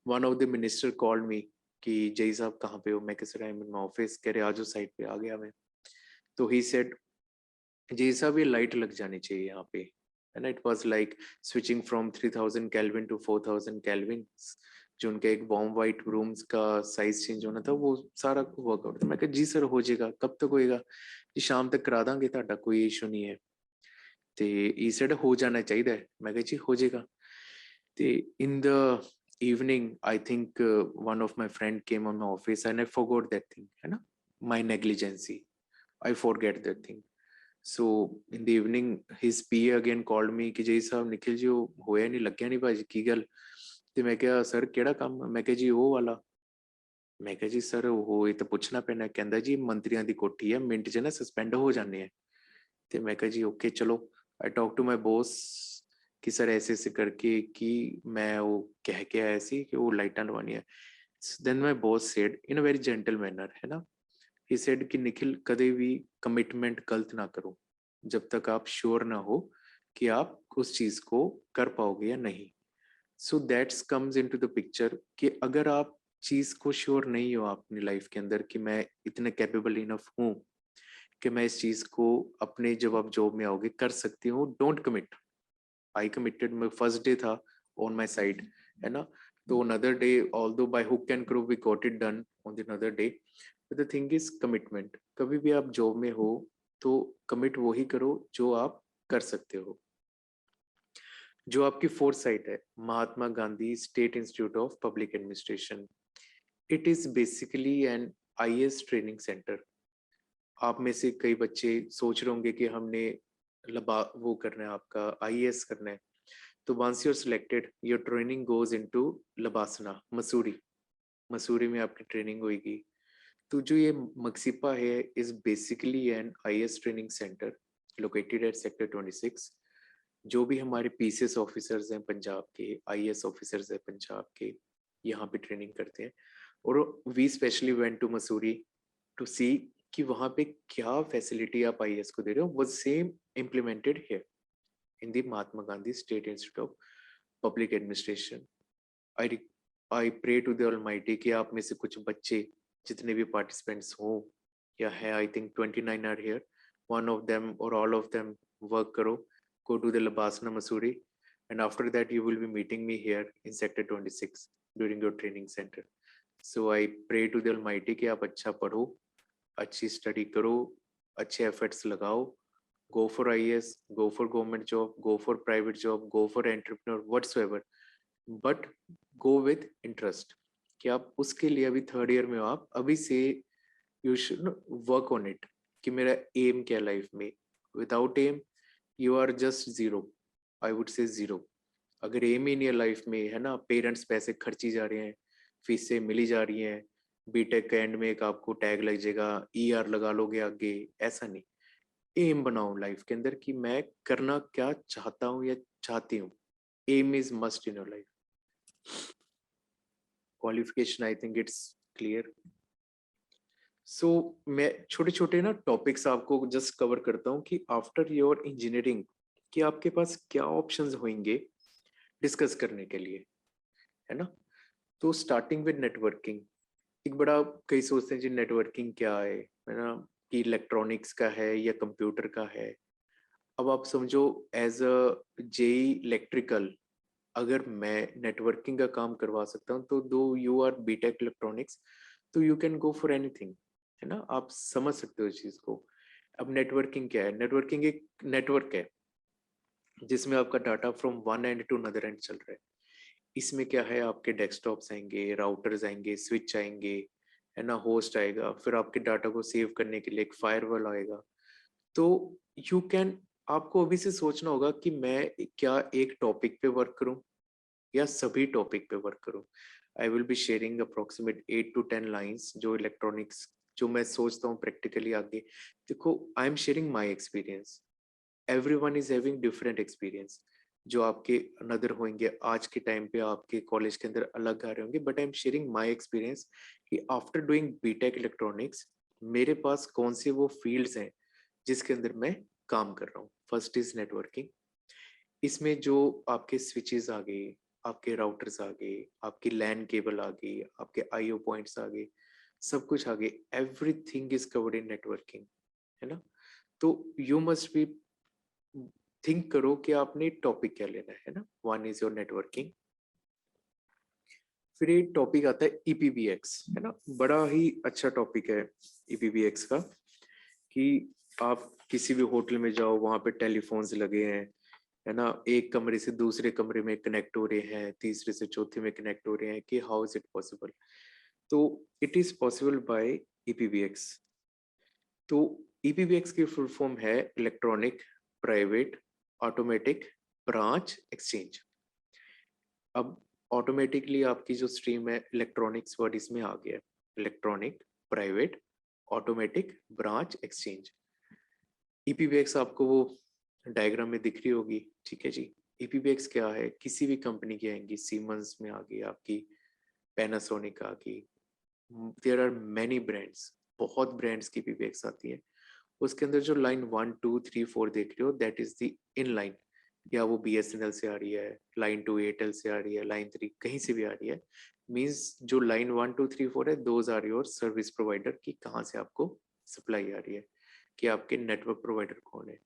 one of the minister called me कि जय साहब कहाँ पे हो. मैं कह रहा हूँ मैं ऑफिस. कह रहे आज साइट पे आ गया मैं. तो he said जय साहब ये लाइट लग जानी चाहिए यहाँ पे. And it was like switching from 3000 Kelvin to 4000 Kelvin. जो उनका एक वार्म वाइट रूम्स का साइज चेंज होना था, वो सारा वर्कआउट था. मैं कहा जी सर हो जाएगा. कब तक होएगा जी? शाम तक करा दांगे, ਤੁਹਾਡਾ कोई इशू नहीं है. ਤੇ ई सेड हो जाना चाहिए. मैं कहा जी हो जाएगा. ਤੇ in the evening I think one of my friend came on my office and I forgot that thing, है ना, my negligence. I forget that thing. So in the evening his PA again called me कि जी साहब निखिल जी होया नहीं, ਲੱਗਿਆ नहीं भाजी की गल. ਤੇ मैं क्या सर केड़ा काम. मैं क्या जी वो वाला. मैं क्या जी सर वो ये तो पूछना पैना. कहंदा जी मंत्रियों की कोठी है, मिंट च ना सस्पेंड हो जाने हैं. ਤੇ मैं क्या जी ओके चलो. I talk to my boss कि सर ऐसे ऐसे करके कि मैं वो कह के आया सी कि वो लाइटां लवानी है. Then my boss said in a very gentle manner, है ना, ही सेड कि निखिल कदे भी कमिटमेंट गलत ना करो जब तक आप श्योर ना हो कि आप उस चीज को कर पाओगे या नहीं. So that's comes into the picture कि अगर आप चीज को श्योर नहीं हो अपनी लाइफ के अंदर कि मैं इतने कैपेबल इनफ हूँ कि मैं इस चीज को अपने जब आप जॉब में आओगे कर सकती हूँ, डोंट कमिट. I committed. मैं फर्स्ट डे था ऑन माई साइड, है ना. तो another day although by hook and crook we got it done on the another day. The thing is commitment. कभी भी आप जॉब में हो तो कमिट वो ही करो जो आप कर सकते हो. जो आपकी फोर्थ साइट है, Mahatma Gandhi state institute of public administration. It is basically an IAS training centre. आप में से कई बच्चे सोच रहे होंगे कि हमने वो करना है, आपका IAS करना है. तो once you are selected your training goes into LBSNAA, Mussoorie. Mussoorie में आपकी ट्रेनिंग होगी. तो जो ये मक्सिपा है is basically an IAS training centre located at sector 26. जो भी हमारे PCS ऑफिसर्स हैं पंजाब के, IAS ऑफिसर्स हैं पंजाब के, यहाँ पे ट्रेनिंग करते हैं. और we specially went to Mussoorie to see कि वहाँ पे क्या फैसिलिटी आप IAS को दे रहे हो, वो सेम इम्प्लीमेंटेड है in the Mahatma Gandhi state institute of public Administration. I pray to the Almighty कि आप में से कुछ बच्चे जितने भी पार्टिसिपेंट्स हो या है, I think 29 are here, one of them और ऑल ऑफ देम वर्क करो, go to the Labasana Masuri, and after that you will be meeting me here in sector 26 during your training center. So I pray to the Almighty कि आप अच्छा पढ़ो, अच्छी study करो, अच्छे efforts लगाओ, go for IAS, go for government job, go for private job, go for entrepreneur, whatsoever, but go with interest. कि आप उसके लिए अभी थर्ड ईयर में हो, आप अभी से you should work on it कि मेरा एम क्या लाइफ में. Without aim you are just zero, I would say zero. अगर एम ही नहीं है लाइफ में, है ना, पेरेंट्स पैसे खर्ची जा रहे हैं, फीसें मिली जा रही हैं, बीटेक के एंड में एक आपको टैग लग जाएगा, ER लगा लोगे आगे, ऐसा नहीं. एम बनाओ लाइफ के अंदर कि मैं करना क्या चाहता हूँ या चाहती हूँ. Aim is must in your life. Qualification I think it's clear. So मैं छोटे छोटे ना टॉपिक्स आपको जस्ट कवर करता हूँ कि आफ्टर योर इंजीनियरिंग कि आपके पास क्या ऑप्शंस होंगे डिस्कस करने के लिए, है ना. तो स्टार्टिंग विद नेटवर्किंग. एक बड़ा कई सोचते हैं जी नेटवर्किंग क्या है ना, कि इलेक्ट्रॉनिक्स का है या कंप्यूटर का है. अब आप समझो एज अ JEE इलेक्ट्रिकल अगर मैं नेटवर्किंग का काम करवा सकता हूँ तो दो यू आर बीटेक इलेक्ट्रॉनिक्स तो you can go for anything, है ना. आप समझ सकते हो इस चीज को. अब नेटवर्किंग क्या है? नेटवर्किंग एक नेटवर्क है जिसमें आपका data from one end to another end चल रहा है. इसमें क्या है, आपके डेस्कटॉप्स आएंगे, राउटर्स आएंगे, स्विच आएंगे, है ना, होस्ट आएगा, फिर आपके डाटा को सेव करने के लिए एक फायरवॉल आएगा। तो यू कैन, आपको अभी से सोचना होगा कि मैं क्या एक टॉपिक पे वर्क करूं या सभी टॉपिक पे वर्क करूं। I will be sharing approximate 8 to 10 lines जो इलेक्ट्रॉनिक्स, जो मैं सोचता हूँ प्रैक्टिकली आगे। देखो, I am sharing my experience, everyone is having different experience. जो आपके अनदर होंगे आज के टाइम पे आपके कॉलेज के अंदर अलग आ रहे होंगे, but I am sharing my experience कि आफ्टर डूइंग बीटेक इलेक्ट्रॉनिक्स मेरे पास कौन से वो फील्ड्स हैं जिसके अंदर मैं काम कर रहा हूँ। First is networking. इसमें जो आपके स्विचेस आ गए, आपके राउटर्स आ गए, आपकी लैन केबल आ गई, आपके आईओ पॉइंट्स आ गए, सब कुछ आ गए, everything is covered in networking, है ना। तो यू मस्ट बी थिंक करो कि आपने टॉपिक क्या लेना है ना। One is your networking. फिर एक टॉपिक आता है ईपीबीएक्स, है ना, बड़ा ही अच्छा टॉपिक है ईपीबीएक्स का। कि आप किसी भी होटल में जाओ, वहां पे टेलीफोन्स लगे हैं, है ना, एक कमरे से दूसरे कमरे में कनेक्ट हो रहे हैं, तीसरे से चौथे में कनेक्ट हो रहे हैं, कि हाउ इज इट पॉसिबल। तो it is possible by EPBX. तो ईपीबीएक्स की फुल फॉर्म है electronic private automatic branch exchange. अब ऑटोमेटिकली आपकी जो स्ट्रीम है इलेक्ट्रॉनिक्स वर्ड इसमें आ गया, electronic private automatic branch exchange. EPBX आपको वो डायग्राम में दिख रही होगी, ठीक है जी। ईपीबीएक्स क्या है, किसी भी कंपनी की आएंगी, सीमेंस में आ गई आपकी, पैनासोनिक आ गई, देयर आर मैनी ब्रांड्स, बहुत ब्रांड्स की ईपीबीएक्स आती है। उसके अंदर जो लाइन 1 2 3 4 देख रहे हो, that is the in line, या वो बीएसएनएल से आ रही है, लाइन 2 एयरटेल से आ रही है, लाइन 3 कहीं से भी आ रही है, मींस जो लाइन 1 2 3 4 है, those are your service provider, की कहाँ से आपको सप्लाई आ रही है, कि आपके नेटवर्क प्रोवाइडर कौन है।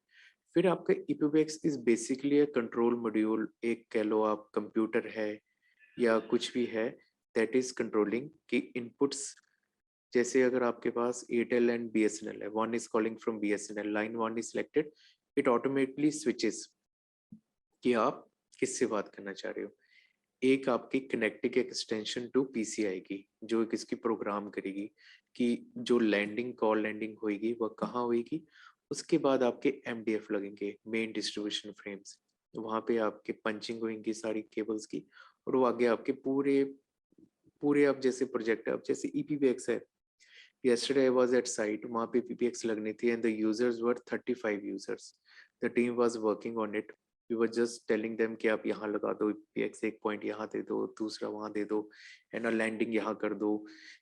फिर आपका ईपीबीएक्स इज बेसिकली कंट्रोल मॉड्यूल, एक कह लो आप कंप्यूटर है या कुछ भी है, दैट इज कंट्रोलिंग की इनपुट्स। जैसे अगर आपके पास एयरटेल एंड बीएसएनएल है, one is calling from BSNL, line 1 is selected, it automatically switches कि आप किससे बात करना चाह रहे हो। एक आपकी कनेक्टिंग एक्सटेंशन टू पीसी आएगी जो किसकी प्रोग्राम करेगी कि जो लैंडिंग कॉल लैंडिंग होगी वह कहाँ होगी। उसके बाद आपके एमडीएफ लगेंगे, मेन डिस्ट्रीब्यूशन फ्रेम्स, वहाँ पे आपके पंचिंग होंगी सारी केबल्स की, और वो आगे आपके पूरे पूरे अब जैसे प्रोजेक्ट है, अब जैसे ईपीबीएक्स है, yesterday I was at site, वहाँ पे PPX लगनी थी and the users were 35 users. The team was working on it. We were just telling them कि आप यहाँ लगा दो PPX, एक पॉइंट यहाँ दे दो, दूसरा वहाँ दे दो, है ना, लैंडिंग यहाँ कर दो,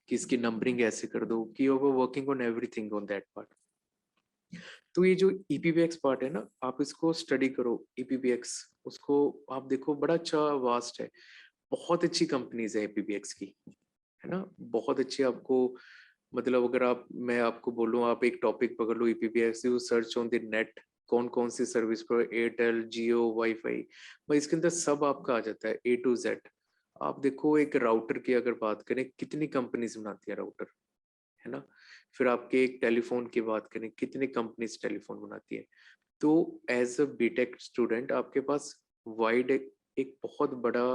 कि इसकी नंबरिंग ऐसे कर दो, कि वो working on everything on that part. तो ये जो ईपीबीएक्स पार्ट है ना, आप इसको स्टडी करो ईपीबीएक्स, उसको आप देखो, बड़ा अच्छा वास्ट है, बहुत अच्छी कंपनीज है ईपीबीएक्स की, है ना, बहुत अच्छी। आपको मतलब अगर आप, मैं आपको बोलूँ, आप एक टॉपिक पकड़ लो EPBX, you search on the net कौन कौन सी सर्विस पर, एयरटेल जियो वाईफाई, भाई इसके अंदर सब आपका आ जाता है ए टू जेड। आप देखो एक राउटर की अगर बात करें, कितनी कंपनीज बनाती है राउटर, है ना। फिर आपके एक टेलीफोन की बात करें, कितनी कंपनीज टेलीफोन बनाती है। तो एज अ बीटेक स्टूडेंट आपके पास वाइड एक बहुत बड़ा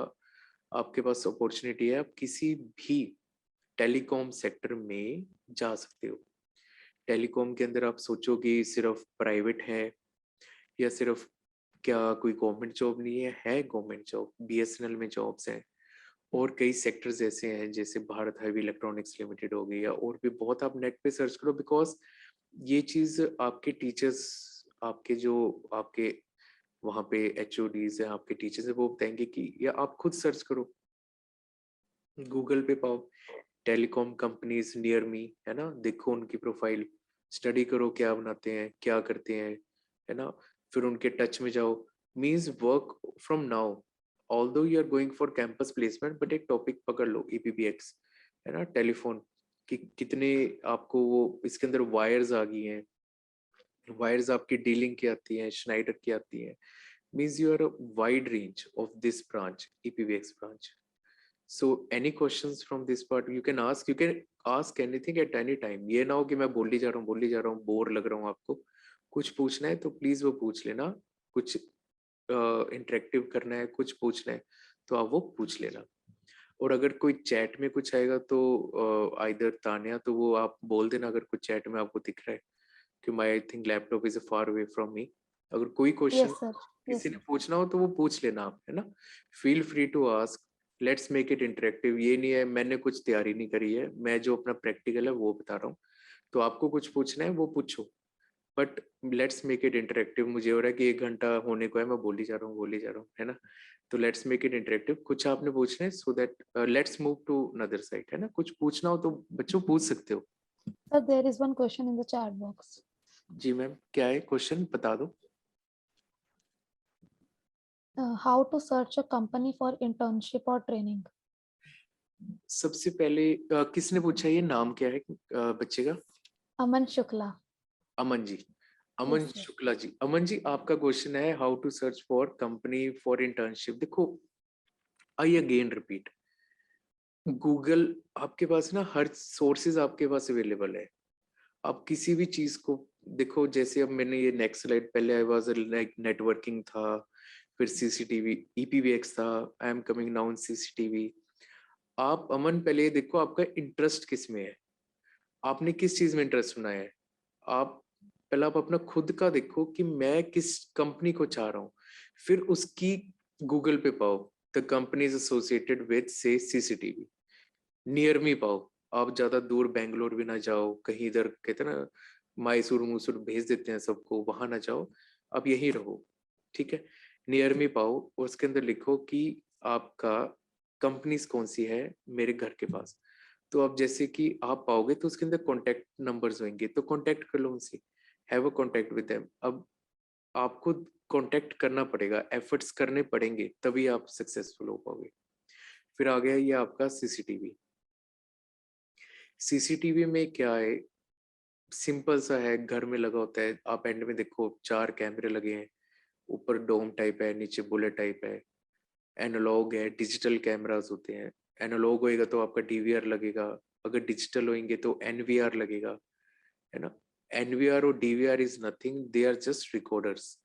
आपके पास अपॉर्चुनिटी है, आप किसी भी टेलीकॉम सेक्टर में जा सकते हो। टेलीकॉम के अंदर आप सोचोगे सिर्फ प्राइवेट है या सिर्फ, क्या कोई गवर्नमेंट जॉब नहीं है, है गवर्नमेंट जॉब, बीएसएनएल में जॉब्स हैं, और कई सेक्टर्स ऐसे हैं जैसे भारत हैवी इलेक्ट्रॉनिक्स लिमिटेड हो गई, या और भी बहुत। आप नेट पे सर्च करो, बिकॉज ये चीज आपके टीचर्स, आपके जो आपके वहाँ पे एचओडीज है, आपके टीचर्स है, वो बताएंगे कि, या आप खुद सर्च करो, गूगल पे पाओ टेलीकॉम कंपनीज नियर मी, है ना, देखो उनकी प्रोफाइल, स्टडी करो क्या बनाते हैं क्या करते हैं, है ना, फिर उनके टच में जाओ। Means work from now, although you are going for campus placement, but एक टॉपिक पकड़ लो ईपीबीएक्स, है ना, टेलीफोन कि कितने आपको वो, इसके अंदर वायर्स आ गई हैं, वायर्स आपकी डीलिंग की आती हैं, श्नाइडर की आती हैं, means you are wide range of this branch, EPBX branch. So any questions from this part you can ask, you can ask anything at any time। ये ना हो कि मैं बोल ही जा रहा हूँ बोर लग रहा हूँ आपको, कुछ पूछना है तो प्लीज वो पूछ लेना, कुछ इंटरेक्टिव करना है, कुछ पूछना है तो आप वो पूछ लेना। और अगर कोई चैट में कुछ आएगा तो आइदर तान्या, तो वो आप बोल देना अगर कुछ चैट में आपको दिख रहा है कि माई think laptop is far away from me. अगर कोई क्वेश्चन Yes, sir. Yes, किसी ने sir. पूछना हो तो वो पूछ लेना आप, है ना। Feel free to ask, let's make it interactive. ये नहीं है मैंने कुछ तैयारी नहीं करी है, मैं जो अपना प्रैक्टिकल है वो बता रहा हूँ, तो आपको कुछ पूछना है वो पूछो, but let's make it interactive. मुझे हो रहा है कि 1 घंटा होने को है, मैं बोली जा रहा हूँ बोली जा रहा हूँ, है ना। तो लेट्स मेक इट इंटरेक्टिव। कुछ आपने पूछना है so that let's move to another side, है ना। कुछ पूछना हो तो बच्चों पूछ सकते हो। Sir, there is one question in the chat box. जी मैम, क्या है क्वेश्चन बता दो। How to search a company for internship or training? सबसे पहले किसने पूछा, ये नाम क्या है बच्चे का? Aman Shukla. अमन जी। अमन Yes, sir. शुक्ला जी। अमन जी, आपका क्वेश्चन है how to search for company for internship. देखो, आई अगेन रिपीट, गूगल आपके पास ना हर सोर्सेज आपके पास अवेलेबल है। आप किसी भी चीज को देखो, जैसे अब मैंने ये नेक्स्ट स्लाइड, पहले आई वाज लाइक नेटवर्किंग था, फिर सीसीटीवी ईपीवीएक्स था, I am coming now in CCTV. आप अमन पहले ये देखो आपका इंटरेस्ट किस में है, आपने किस चीज में इंटरेस्ट बनाया है। आप पहले आप अपना खुद का देखो कि मैं किस कंपनी को चाह रहा हूँ, फिर उसकी गूगल पे पाओ the company is associated with से सीसीटीवी, नियर मी पाओ। आप ज्यादा दूर बेंगलोर भी ना जाओ, कहीं इधर कहते हैं ना मैसूर मूसूर भेज देते हैं सबको, वहां ना जाओ, आप यहीं रहो, ठीक है। नियर मी पाओ और उसके अंदर लिखो कि आपका कंपनीज कौन सी है मेरे घर के पास। तो अब जैसे कि आप पाओगे तो उसके अंदर कॉन्टेक्ट नंबर्स होंगे, तो कॉन्टेक्ट कर लो उनसे, have a contact with them. अब आपको कॉन्टेक्ट करना पड़ेगा, एफर्ट्स करने पड़ेंगे, तभी आप सक्सेसफुल हो पाओगे। फिर आ गया ये आपका सीसीटीवी। सीसीटीवी में क्या है, सिंपल सा है, घर में लगा होता है। आप एंड में देखो 4 कैमरे लगे हैं, ऊपर डोम टाइप है, नीचे बुलेट टाइप है, एनालॉग है, डिजिटल कैमरास होते हैं। एनालॉग होएगा तो आपका डीवीआर लगेगा, अगर डिजिटल होंगे तो एनवीआर लगेगा, है ना। एनवीआर और DVR is nothing, they are just recorders,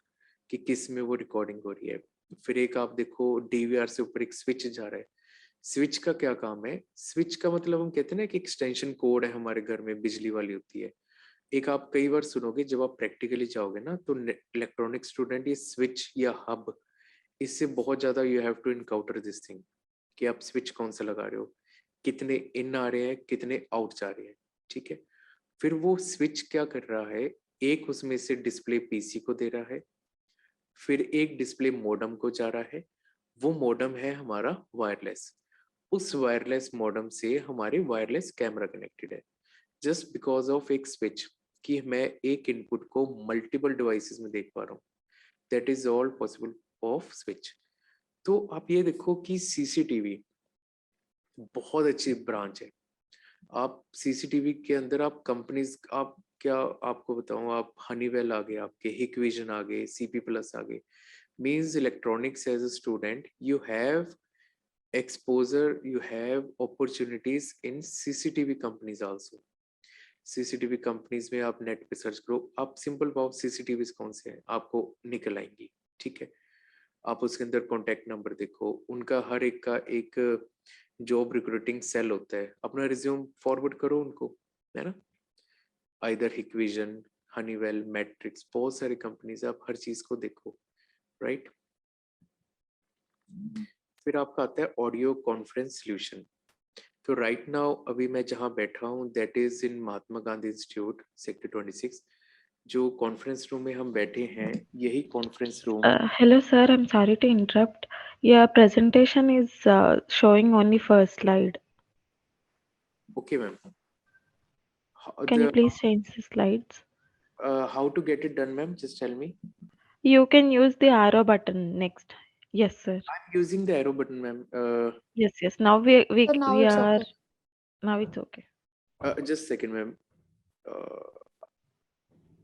कि किस में वो रिकॉर्डिंग हो रही है। फिर एक आप देखो डीवीआर से ऊपर एक स्विच जा रहा है। स्विच का क्या काम है, स्विच का मतलब हम कहते हैं ना कि एक्सटेंशन कोड है, हमारे घर में बिजली वाली होती है। एक आप कई बार सुनोगे जब आप प्रैक्टिकली जाओगे ना, तो इलेक्ट्रॉनिक स्टूडेंट ये स्विच या हब, इससे बहुत ज्यादा you have to encounter this thing, कि आप स्विच कौन सा लगा रहे हो, कितने इन आ रहे हैं, कितने आउट जा रहे हैं, ठीक है। फिर वो स्विच क्या कर रहा है, एक उसमें से डिस्प्ले पीसी को दे रहा है, फिर एक डिस्प्ले मॉडम को जा रहा है, वो मॉडम है हमारा वायरलेस। उस वायरलेस मॉडम से हमारे वायरलेस कैमरा कनेक्टेड है, जस्ट बिकॉज ऑफ एक स्विच, कि मैं एक इनपुट को मल्टीपल डिवाइसेस में देख पा रहा हूँ, that is all possible off switch. तो आप ये देखो कि सीसीटीवी बहुत अच्छी ब्रांच है। आप सीसीटीवी के अंदर आप कंपनीज, आप क्या आपको बताऊं, आप हनीवेल आ गए, आपके हिकविजन आ गए, सीपी प्लस आ गए, means electronics as a student you have exposure, you have opportunities in CCTV companies also। CCTV companies में आप नेट पे सर्च करो, आप सिंपल पाओ सीसीटीवी कौन से हैं, आपको निकल आएंगी, ठीक है। आप उसके अंदर कॉन्टेक्ट नंबर देखो, उनका हर एक का एक जॉब रिक्रूटिंग सेल होता है, अपना रिज्यूम फॉरवर्ड करो उनको, है ना। आइदर हिकविजन, हनीवेल, मैट्रिक्स, बहुत सारी कंपनीज, आप हर चीज को देखो, राइट। फिर आपका आता है ऑडियो कॉन्फ्रेंस सोल्यूशन। तो राइट नाउ अभी मैं जहाँ बैठा हूँ that is in Mahatma Gandhi institute sector 26। जो कॉन्फ्रेंस रूम में हम बैठे हैं, यही conference room. Hello, sir. I'm sorry to interrupt. Your presentation is showing only first slide. Okay ma'am, Can you please change the slides? How to get it done ma'am, just tell me. You can use the arrow button next. Yes, sir. I am using the arrow button ma'am. Yes, yes. Now we So now we it's are okay. now it's okay. Just second ma'am.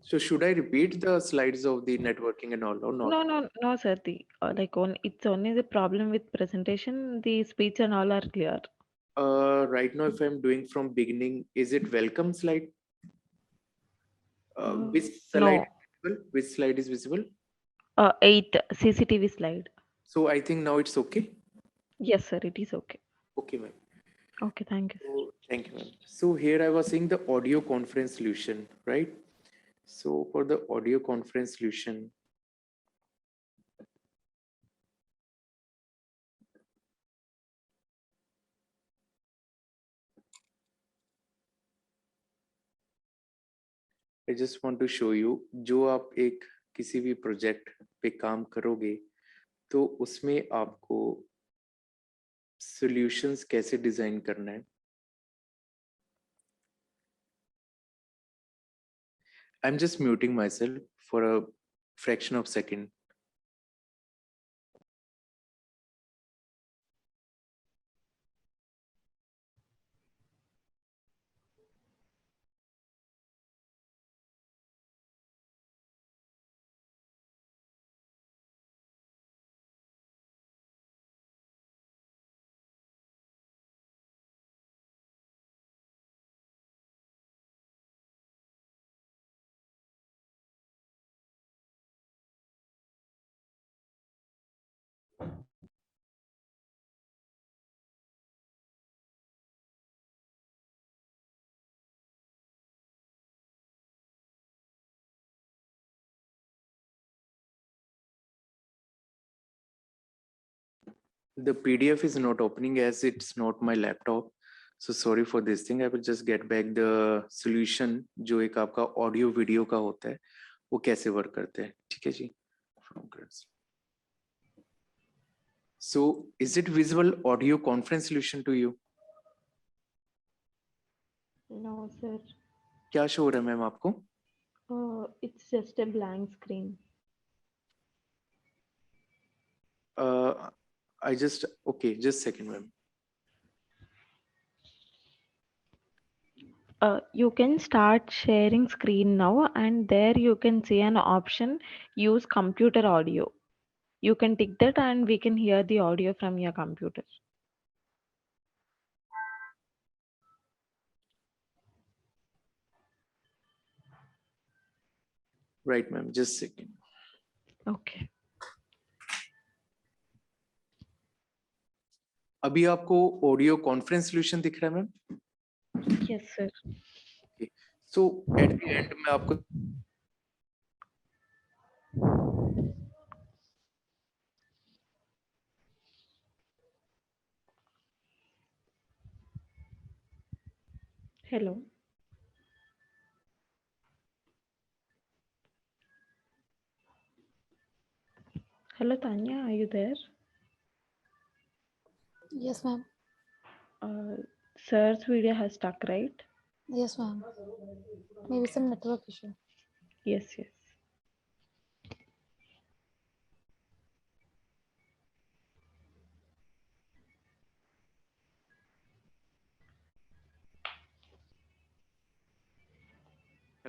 So should I repeat the slides of the networking and all or not? No, no, no, sir. The like on it's only the problem with presentation. The speech and all are clear. Right now, if I'm doing from beginning, is it welcome slide? Which slide No. is visible? Which slide is visible? 8 CCTV slide. So I think now it's okay. Yes, sir. It is okay. Okay, ma'am. Okay, thank you. So, thank you, ma'am. So here I was saying the audio conference solution, right? So for the audio conference solution, I just want to show you, जो आप एक किसी भी project पे काम करोगे तो उसमें आपको सॉल्यूशंस कैसे डिजाइन करना है. I'm just muting myself for a fraction of second. The PDF is not opening as it's not my laptop. So sorry for this thing. I will just get back the solution जो एक आपका audio video का होता है वो कैसे work करते हैं. ठीक है जी. From Chris. So is it visible audio conference solution to you? No, sir. क्या शो हो रहा है मैम आपको? It's just a blank screen. I just okay, just second ma'am. You can start sharing screen now, and there you can see an option, use computer audio. You can tick that and we can hear the audio from your computer. Right ma'am, just second. Okay. अभी आपको audio conference solution दिख रहा है ma'am? Yes, sir. So at the end में आपको Hello. Hello, Tanya, are you there? Yes, ma'am. Sir's video has stuck, right? Yes, ma'am. Maybe some network issue. Yes, yes.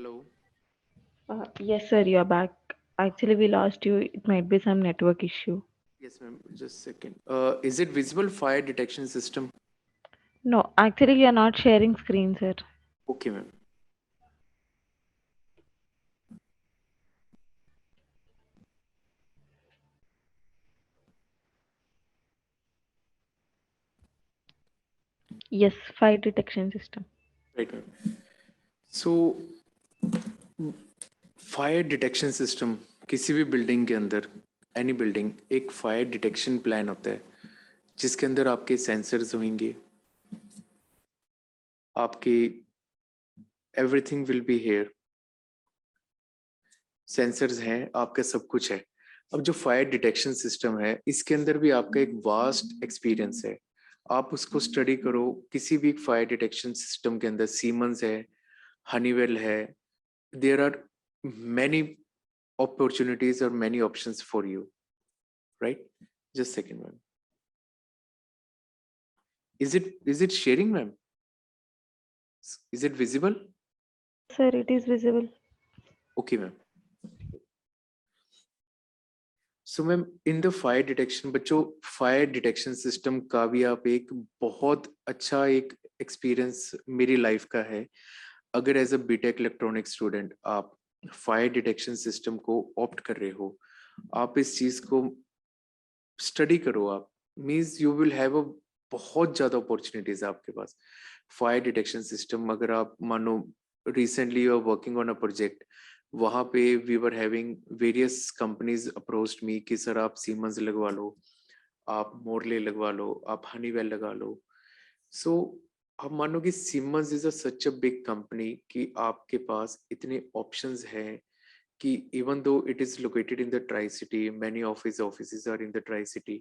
hello. Yes, sir, you're back. Actually, we lost you. It might be some network issue. Yes ma'am, just second. Is it visible fire detection system? No, actually, you're not sharing screen, sir. Okay ma'am. Yes, fire detection system. Right ma'am. So fire detection system किसी भी building के अंदर any building एक fire detection plan होता है जिसके अंदर आपके सेंसर्स होंगे, आपके everything will be here, sensors हैं, आपका सब कुछ है. अब जो फायर डिटेक्शन सिस्टम है इसके अंदर भी आपका एक वास्ट एक्सपीरियंस है. आप उसको स्टडी करो, किसी भी फायर डिटेक्शन सिस्टम के अंदर सीमंस है, हनीवेल है, there are many opportunities or many options for you, right? Just second ma'am. Is it sharing ma'am? Is it visible? Sir, it is visible. Okay ma'am. So ma'am, in the fire detection, बच्चों fire detection system का भी आप एक बहुत अच्छा एक experience मेरी life का है. अगर as a BTech electronic student आप फायर डिटेक्शन सिस्टम को ऑप्ट कर रहे हो, आप इस चीज को स्टडी करो. आप means you will have a बहुत ज्यादा अपॉर्चुनिटीज है आपके पास। फायर डिटेक्शन सिस्टम, अगर आप मानो recently you are working on a project, वहां पे we were having various companies approached me कि सर आप सीमंस लगवा लो, आप मोरले लगवा लो, आप हनीवेल लगा लो। सो आप मानो कि Siemens is a such a big company कि आपके पास इतने ऑप्शंस हैं कि even though it is located in the Tri-City, many of his offices are in the Tri-City,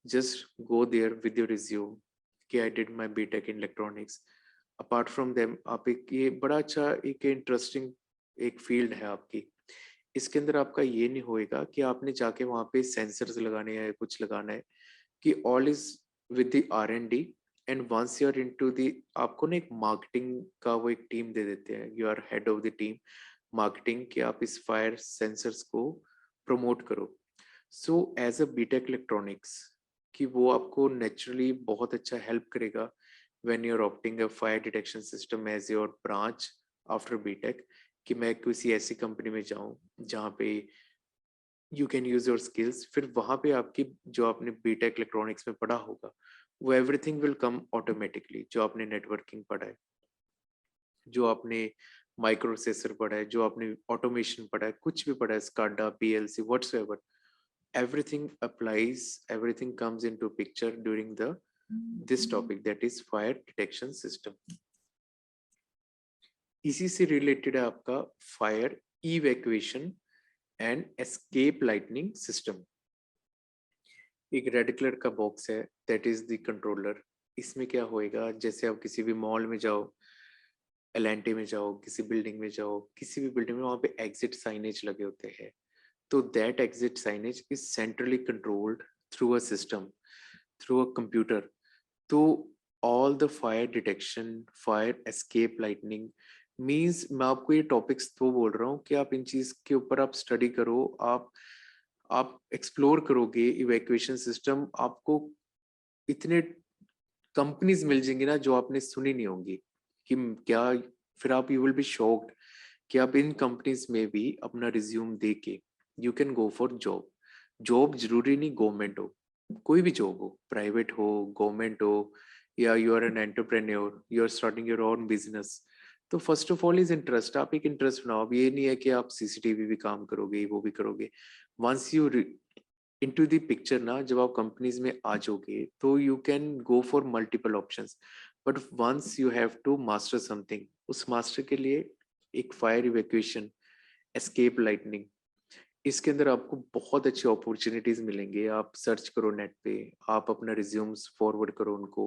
just go there with your resume कि I did my BTech in electronics. Apart from them, आप एक ये बड़ा अच्छा एक interesting एक field है आपकी। इसके अंदर आपका ये नहीं होएगा कि आपने जाके वहाँ पे सेंसर्स लगाने हैं, कुछ लगाना है, कि all is with the R&D, and once you are into the, आपको ना एक मार्केटिंग का वो एक टीम दे देते हैं, you are head of the team marketing, कि आप इस फायर सेंसर्स को प्रमोट करो। So as a BTech electronics कि वो आपको नेचुरली बहुत अच्छा हेल्प करेगा when you are opting a fire detection system as your branch after BTech, कि मैं किसी ऐसी कंपनी में जाऊं जहाँ पे you can use your skills. फिर वहां पे आपकी जो आपने बीटेक इलेक्ट्रॉनिक्स में पढ़ा होगा वो एवरीथिंग विल कम ऑटोमेटिकली। जो आपने नेटवर्किंग पढ़ा है, जो आपने माइक्रो प्रोसेसर पढ़ा है, जो आपने ऑटोमेशन पढ़ा है, कुछ भी पढ़ा है, SCADA, PLC, whatsoever, everything applies, everything comes into picture during the this topic, that is fire detection system. इसी से रिलेटेड है आपका fire evacuation and escape lightning system. एक रेड कलर का बॉक्स है, दैट इज द कंट्रोलर। इसमें क्या होएगा, जैसे आप किसी भी मॉल में जाओ, एलेंटे में जाओ, किसी बिल्डिंग में जाओ, किसी भी बिल्डिंग में वहां पे एग्जिट साइनेज लगे होते हैं, तो that exit signage is centrally controlled through a system, through a computer. तो all the fire detection, fire escape lightning means, मैं आपको ये टॉपिक्स तो बोल रहा हूँ कि आप इन चीज के ऊपर आप स्टडी करो, आप एक्सप्लोर करोगे इवैक्यूएशन सिस्टम, आपको इतने कंपनीज मिल जाएंगी ना जो आपने सुनी नहीं होंगी कि क्या, फिर आप यू विल बी शॉक्ड कि आप इन कंपनीज में भी अपना रिज्यूम दे के you can go for job. Job जरूरी नहीं गवर्नमेंट हो, कोई भी जॉब हो, प्राइवेट हो, गवर्नमेंट हो, या you are an entrepreneur, you are starting your own business. तो first of all is interest, आप एक इंटरेस्ट बनाओ। अब ये नहीं है कि आप सीसीटीवी भी काम करोगे, वो भी करोगे। Once you into the picture ना, जब आप कंपनीज में आ जाओगे तो you can go for multiple options, but once you have to master something. उस मास्टर के लिए एक फायर इवैक्यूएशन, एस्केप लाइटनिंग, इसके अंदर आपको बहुत अच्छी अपॉर्चुनिटीज मिलेंगे। आप सर्च करो नेट पे, आप अपना रिज्यूम्स फॉरवर्ड करो उनको,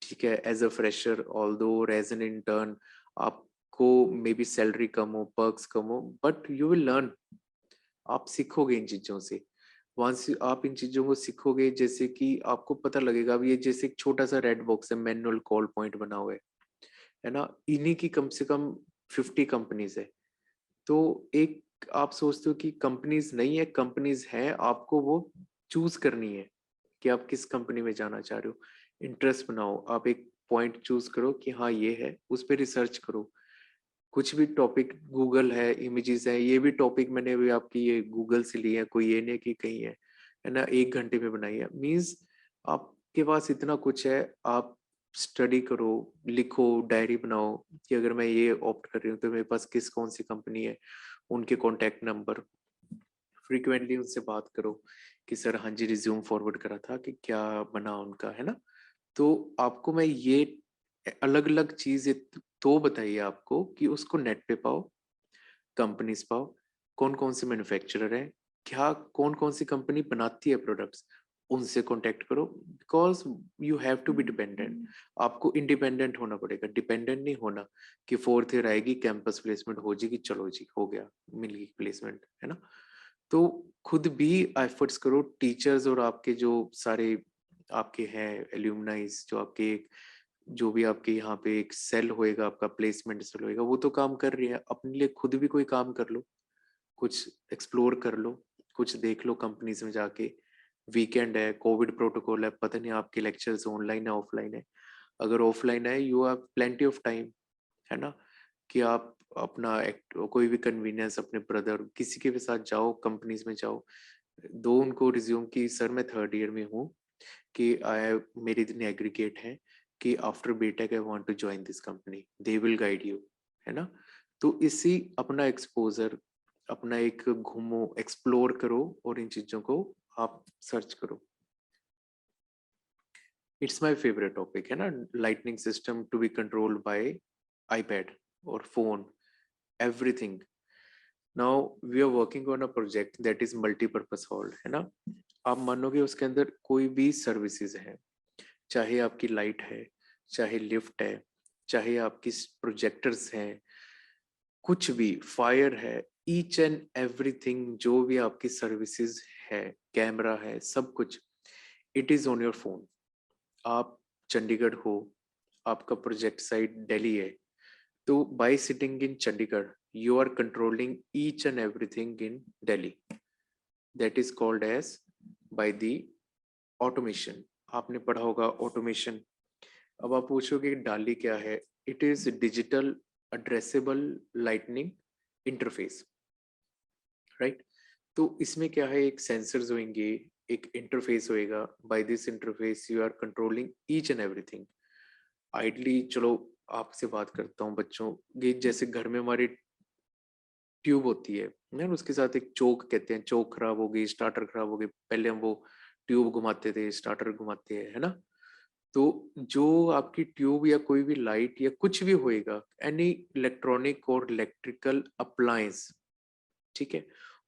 ठीक है। As a fresher although as an intern आपको मे बी सैलरी कम हो, पर्क्स कम हो, बट यू विल लर्न, आप सीखोगे इन चीजों से। वंस आप इन चीजों को सीखोगे, जैसे कि आपको पता लगेगा, अब ये जैसे एक छोटा सा रेड बॉक्स है, मैनुअल कॉल पॉइंट बना हुआ है ना, इन्हीं की कम से कम 50 कंपनीज है। तो एक आप सोचते हो कि कंपनीज नहीं है, कंपनीज हैं, आपको वो चूज करनी है कि आप किस कंपनी में जाना चाह रहे हो। इंटरेस्ट बनाओ, आप एक पॉइंट चूज करो कि हाँ ये है, उस पर रिसर्च करो। कुछ भी टॉपिक, गूगल है, इमेजेस है, ये भी टॉपिक मैंने भी आपकी ये गूगल से ली है, कोई ये नहीं कि कहीं है ना, 1 घंटे में बनाई है। मीन्स आपके पास इतना कुछ है, आप स्टडी करो, लिखो, डायरी बनाओ कि अगर मैं ये ऑप्ट कर रही हूँ तो मेरे पास किस कौन सी कंपनी है, उनके कॉन्टैक्ट नंबर, फ्रीक्वेंटली उनसे बात करो कि सर हाँ जी रिज्यूम फॉरवर्ड करा था, कि क्या बना उनका, है ना। तो आपको मैं ये अलग अलग चीजें तो बताइए आपको कि उसको नेट पे पाओ, कंपनीज पाओ, कौन कौन से मैन्युफैक्चरर है, क्या कौन कौन सी कंपनी बनाती है प्रोडक्ट्स, उनसे कांटेक्ट करो। Because you have to be dependent, आपको इंडिपेंडेंट होना पड़ेगा, डिपेंडेंट नहीं होना कि फोर्थ ईयर आएगी कैंपस प्लेसमेंट हो जाएगी, चलो जी हो गया, मिल गई प्लेसमेंट, है ना। तो खुद भी एफर्ट्स करो। टीचर्स और आपके जो सारे आपके हैं एल्यूमनाइज, जो आपके जो भी आपके यहाँ पे एक सेल होएगा, आपका प्लेसमेंट सेल होएगा, वो तो काम कर रही है। अपने लिए खुद भी कोई काम कर लो, कुछ एक्सप्लोर कर लो, कुछ देख लो कंपनीज में जाके। वीकेंड है, कोविड प्रोटोकॉल है, पता नहीं आपके लेक्चर्स ऑनलाइन है ऑफलाइन है। अगर ऑफलाइन है, you have plenty of time, है ना, कि आप अपना कोई भी कन्वीनियंस अपने ब्रदर किसी के भी साथ जाओ, कंपनीज में जाओ, दो उनको रिज्यूम की सर मैं 3rd ईयर में हूँ, कि मेरे इतने एग्रीगेट हैं कि after BTech I want to join this company, they will guide you, है ना। तो इसी अपना एक्सपोजर, अपना एक घूमो, एक्सप्लोर करो और इन चीजों को आप सर्च करो। इट्स माय फेवरेट टॉपिक, है ना, lightning system to be controlled by iPad और phone, everything. Now we are working on a project that is multipurpose hall, है ना। आप मानोगे उसके अंदर कोई भी सर्विसेज है, चाहे आपकी लाइट है, चाहे लिफ्ट है, चाहे आपकी प्रोजेक्टर्स हैं, कुछ भी, फायर है, ईच एंड एवरीथिंग जो भी आपकी सर्विसेज है, कैमरा है, सब कुछ, it is on your phone. आप चंडीगढ़ हो, आपका प्रोजेक्ट साइट दिल्ली है, तो bye sitting in Chandigarh you are controlling each and everything in Delhi. That is called as by the automation. आपने पढ़ा होगा ऑटोमेशन। अब आप पूछोगे डाली क्या है? It is digital addressable lightning interface, right. तो इसमें क्या है, एक सेंसर्स होंगे, एक इंटरफेस होएगा। By this interface you are controlling each and everything. Ideally चलो आपसे बात करता हूँ बच्चों, ये जैसे घर में हमारे ट्यूब होती है ना, उसके साथ एक चोक कहते हैं, चोक खराब हो गई, स्टार्टर खराब हो गई, पहले हम वो ट्यूब घुमाते थे, स्टार्टर घुमाते हैं, है ना। तो जो आपकी ट्यूब या कोई भी लाइट या कुछ भी होएगा, एनी इलेक्ट्रॉनिक और इलेक्ट्रिकल अप्लायंस, ठीक है,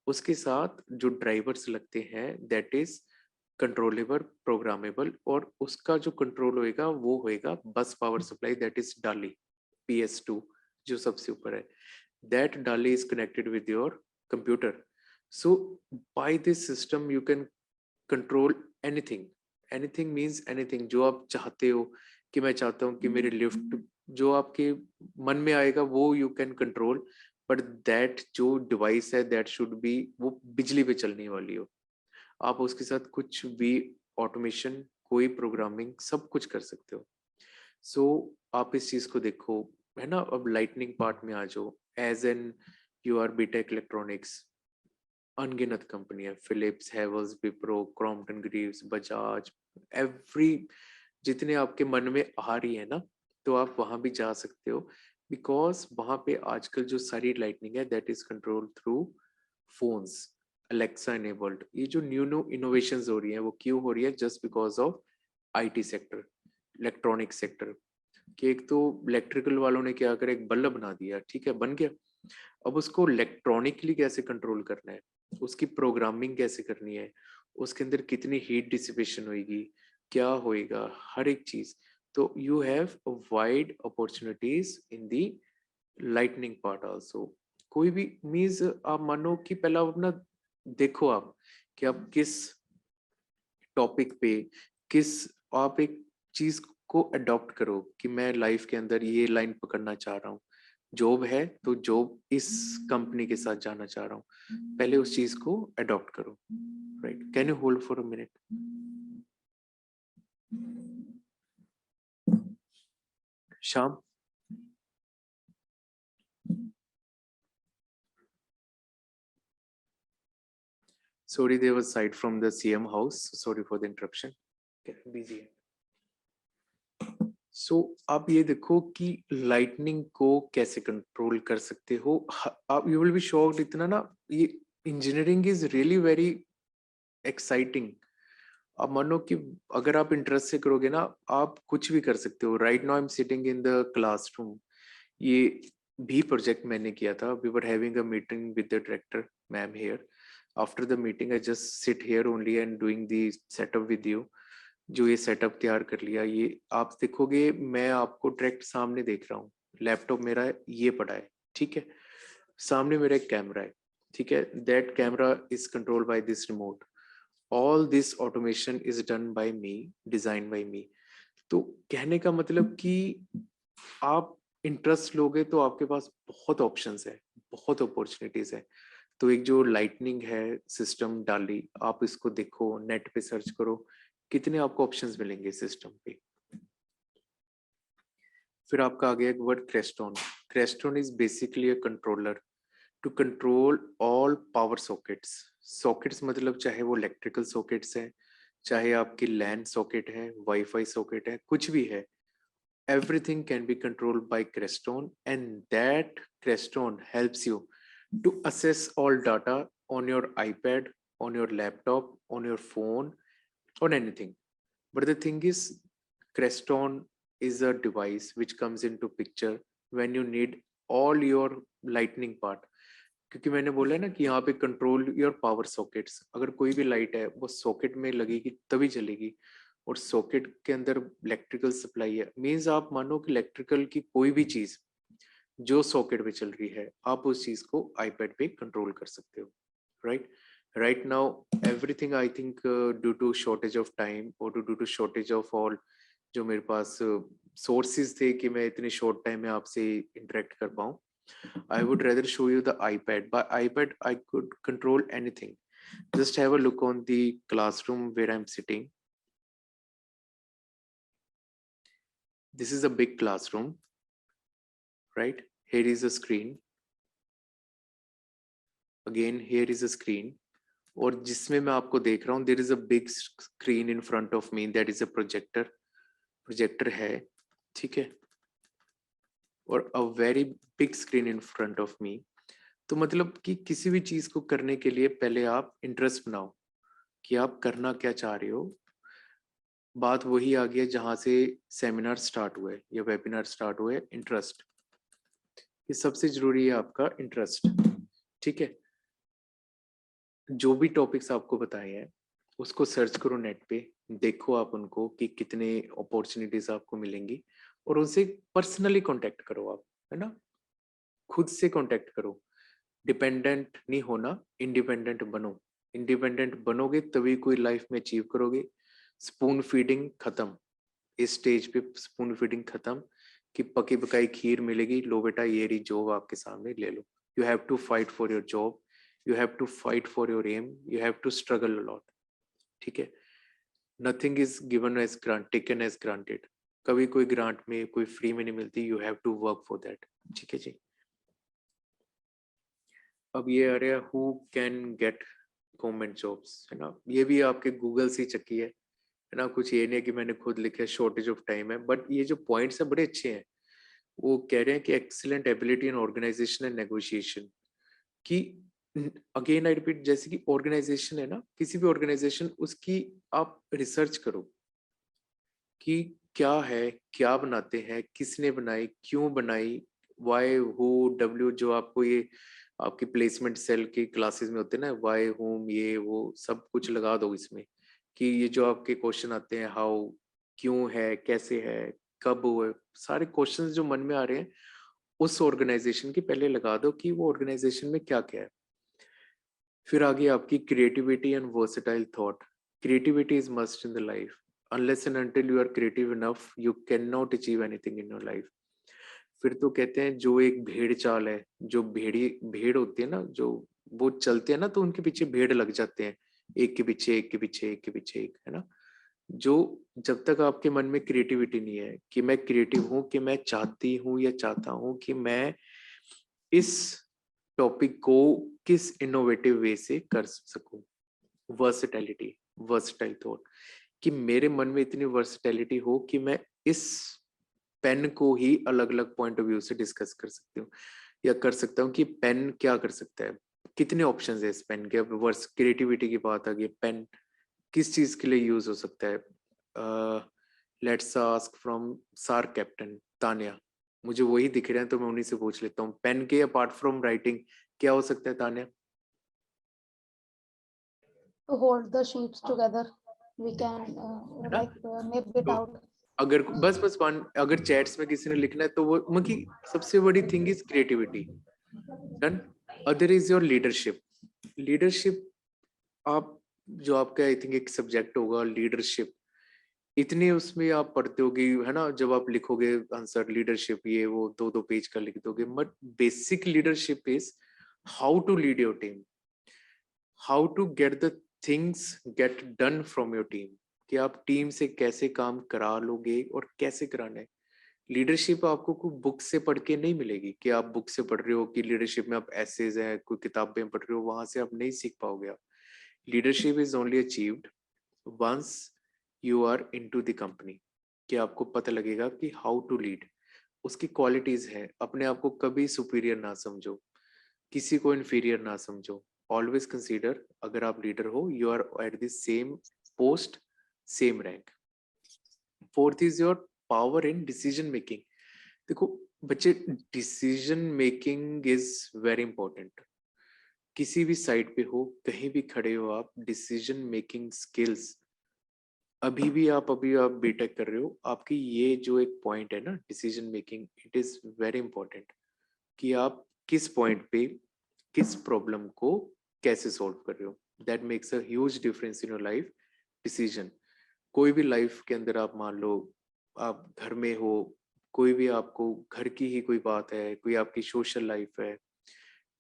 उसके साथ जो ड्राइवर्स लगते हैं दैट इज कंट्रोलेबल, प्रोग्रामेबल, और उसका जो कंट्रोल होएगा वो होएगा बस पावर सप्लाई, दैट इज डाली PS2 जो सबसे ऊपर है। that DALI is connected with your computer. So by this system you can control anything. Anything means anything जो आप चाहते हो, कि मैं चाहता हूँ कि मेरे लिफ्ट, जो आपके मन में आएगा वो you can control, but that जो डिवाइस है that should be वो बिजली पे चलने वाली हो। आप उसके साथ कुछ भी ऑटोमेशन, कोई प्रोग्रामिंग, सब कुछ कर सकते हो। सो आप इस चीज को देखो, है ना। अब लाइटनिंग पार्ट में आ जाओ, as an you are BTech electronics, अनगिनत कंपनी है, Philips, Havells, Wipro, Crompton Greaves, Bajaj, every, जितने आपके मन में आ रही है ना, तो आप वहां भी जा सकते हो। बिकॉज वहां पे आजकल जो सारी लाइटनिंग है that is control through phones, Alexa enabled. ये जो न्यू न्यू इनोवेशंस हो रही है वो क्यों हो रही है? Just because of IT sector, electronic sector. कि एक तो इलेक्ट्रिकल वालों ने क्या करा, एक बल्ब बना दिया, ठीक है, बन गया। अब उसको इलेक्ट्रॉनिकली कैसे कंट्रोल करना है, उसकी प्रोग्रामिंग कैसे करनी है, उसके अंदर कितनी हीट डिसिपेशन होगी, क्या होएगा, हर एक चीज। तो you have wide opportunities in the lightning part also. कोई भी मीन्स आप मानो कि पहला अपना देखो आप कि आप किस टॉपिक पे, किस, आप एक चीज को अडॉप्ट करो कि मैं लाइफ के अंदर ये लाइन पकड़ना चाह रहा हूँ। जॉब है तो जॉब इस कंपनी के साथ जाना चाह रहा हूँ, पहले उस चीज को अडॉप्ट करो, right. Can you hold for a minute? Shyam, sorry there was sight from the CM house, sorry for the interruption, busy है। सो आप ये देखो कि लाइटनिंग को कैसे कंट्रोल कर सकते हो। आप, यू विल बी शॉक्ड, इतना ना ये engineering is really very exciting. आप मानो कि अगर आप इंटरेस्ट से करोगे ना, आप कुछ भी कर सकते हो। Right now I am sitting in the classroom, ये भी प्रोजेक्ट मैंने किया था। We were having a meeting with the director ma'am here. After the meeting I just sit here only and doing the setup with you. जो ये setup तैयार कर लिया, ये आप देखोगे, मैं आपको डायरेक्ट सामने देख रहा हूँ, लैपटॉप मेरा ये पड़ा है, ठीक है, सामने मेरा एक कैमरा है, ठीक है, that camera is controlled by this remote. All this automation is done by me, design by me. तो कहने का मतलब कि आप इंटरेस्ट लोगे तो आपके पास बहुत ऑप्शंस है, बहुत अपॉर्चुनिटीज है। तो एक जो लाइटनिंग है सिस्टम डाली, आप इसको देखो, नेट पे सर्च करो, कितने आपको ऑप्शंस मिलेंगे सिस्टम पे। फिर आपका आ गया एक word, Crestron. Crestron is basically a controller to control all power sockets. Sockets मतलब चाहे वो इलेक्ट्रिकल सॉकेट्स हैं, चाहे आपकी लैन सॉकेट है, वाईफाई सॉकेट है, कुछ भी है, everything can be controlled by Crestone, and that Crestone helps you to assess all data on your iPad, on your laptop, on your phone, on anything. But the thing is, Crestone is a device which comes into picture when you need all your lightning part. क्योंकि मैंने बोला है ना कि यहाँ पे control your power sockets, अगर कोई भी लाइट है वो सॉकेट में लगेगी तभी चलेगी, और सॉकेट के अंदर इलेक्ट्रिकल सप्लाई है, मींस आप मानो कि इलेक्ट्रिकल की कोई भी चीज जो सॉकेट पे चल रही है, आप उस चीज को आईपैड पे कंट्रोल कर सकते हो, right? Right now everything I think due to shortage of time और due to shortage of all जो मेरे पास सोर्सेज थे कि मैं इतने शॉर्ट टाइम में आपसे इंटरेक्ट कर पाऊँ, I would rather show you the iPad. By iPad, I could control anything. Just have a look on the classroom where I'm sitting. This is a big classroom, right? Here is a screen. Again, here is a screen. और जिसमें मैं आपको देख रहा हूँ, there is a big screen in front of me. That is a projector. Projector है, ठीक है? और a very big screen in front of me. तो मतलब कि किसी भी चीज को करने के लिए पहले आप इंटरेस्ट बनाओ कि आप करना क्या चाह रहे हो। बात वही आ गया जहां से सेमिनार स्टार्ट हुए या वेबिनार स्टार्ट हुए, इंटरेस्ट। ये सबसे जरूरी है आपका इंटरेस्ट, ठीक है? जो भी टॉपिक्स आपको बताए हैं उसको सर्च करो नेट पे, देखो आप उनको कि कितने अपॉर्चुनिटीज आपको मिलेंगी, और उनसे पर्सनली कांटेक्ट करो आप, है ना? खुद से कांटेक्ट करो, डिपेंडेंट नहीं होना, इंडिपेंडेंट बनो। इंडिपेंडेंट बनोगे तभी कोई लाइफ में अचीव करोगे। स्पून फीडिंग खत्म, इस स्टेज पे स्पून फीडिंग खत्म कि पकी पकाई खीर मिलेगी, लो बेटा ये रही जॉब आपके सामने ले लो। You have to fight for your job, you have to fight for your aim, you have to struggle a lot, ठीक है? Nothing is given as grant, taken as granted. कभी कोई ग्रांट में कोई फ्री में नहीं मिलती, यू हैव टू वर्क फॉर दैट, ठीक है जी? अब ये आ रहा है who can get government jobs, है ना? ये भी आपके गूगल से चक्की है ना? कुछ ये नहीं है कि मैंने खुद लिखा है, शॉर्टेज ऑफ टाइम है, बट ये जो पॉइंट्स है बड़े अच्छे हैं। वो कह रहे हैं कि excellent ability in organisation and negotiation, कि अगेन आई रिपीट, जैसे कि ऑर्गेनाइजेशन है ना, किसी भी ऑर्गेनाइजेशन, उसकी आप रिसर्च करो कि क्या है, क्या बनाते हैं, किसने बनाई, क्यों बनाई, वाई हु डब्ल्यू, जो आपको ये आपकी प्लेसमेंट सेल की क्लासेस में होते हैं ना, वाई होम, ये वो सब कुछ लगा दो इसमें, कि ये जो आपके क्वेश्चन आते हैं, हाउ, क्यों है, कैसे है, कब हुआ, सारे क्वेश्चंस जो मन में आ रहे हैं उस ऑर्गेनाइजेशन की पहले लगा दो कि वो ऑर्गेनाइजेशन में क्या क्या है। फिर आगे आपकी creativity and versatile thought. Creativity is must in the life, unless and until you are creative enough you cannot achieve anything in your life। फिर तो कहते हैं जो एक भेड़ चाल है, जो भेड़ होती है ना, जो वो चलते हैं ना तो उनके पीछे भेड़ लग जाते हैं, एक के पीछे एक के पीछे एक के पीछे एक, है ना? जो जब तक आपके मन में क्रिएटिविटी नहीं है कि मैं क्रिएटिव हूं, कि मैं चाहती हूँ या चाहता हूँ कि मैं इस टॉपिक को किस इनोवेटिव वे से कर सकूं, वर्सेटैलिटी, वर्सेटाइल थॉट, कि मेरे मन में इतनी वर्सेटैलिटी हो कि मैं इस पेन को ही अलग अलग पॉइंट ऑफ व्यू से डिस्कस कर सकती हूँ, या कर सकता हूँ कि पेन क्या कर सकता है, कितने ऑप्शन है इस पेन के। अब वर्स क्रिएटिविटी की बात आ गई, पेन किस चीज के लिए यूज हो सकता है? लेट्स आस्क फ्रॉम सार कैप्टन तानिया, मुझे वही दिख रहे हैं तो मैं उन्हीं से पूछ लेता हूँ, पेन के अपार्ट फ्रॉम राइटिंग क्या हो सकता है Tania? To hold the sheets together, we can nib it तो out. अगर बस अगर चैट्स में किसी ने लिखना है तो वो मतलब सबसे बड़ी thing is creativity, done. Other is your leadership. Leadership आप जो आपका आई थिंक एक सब्जेक्ट होगा लीडरशिप, इतने उसमें आप पढ़ते होगे, है ना? जब आप लिखोगे आंसर लीडरशिप, ये वो 2-2 पेज का लिख दोगे, but basic leadership is how to lead your team, how to get the things get done from your team, कि आप टीम से कैसे काम करा लोगे और कैसे कराना है। लीडरशिप आपको कोई बुक से पढ़ के नहीं मिलेगी, कि आप बुक से पढ़ रहे हो कि लीडरशिप में आप एसेज हैं, कोई किताबें पढ़ रहे हो, वहां से आप नहीं सीख पाओगे। आप leadership is only achieved once you are into the company, कि आपको पता लगेगा कि हाउ टू लीड, उसकी क्वालिटीज है। अपने आप को कभी सुपीरियर ना समझो, किसी को इन्फीरियर ना समझो। ऑलवेज कंसीडर, अगर आप लीडर हो, you are at the same post, same rank. Fourth is your power in decision making. देखो बच्चे, decision making is very important. किसी भी साइड पे हो, कहीं भी खड़े हो आप, डिसीजन मेकिंग स्किल्स, अभी आप बीटेक कर रहे हो, आपकी ये जो एक पॉइंट है ना, decision making, it is very important, कि आप किस पॉइंट पे किस प्रॉब्लम को कैसे सॉल्व कर रहे हो। That makes a huge difference in your life decision. कोई भी लाइफ के अंदर आप मान लो, आप घर में हो, कोई भी आपको घर की ही कोई बात है, कोई आपकी सोशल लाइफ है,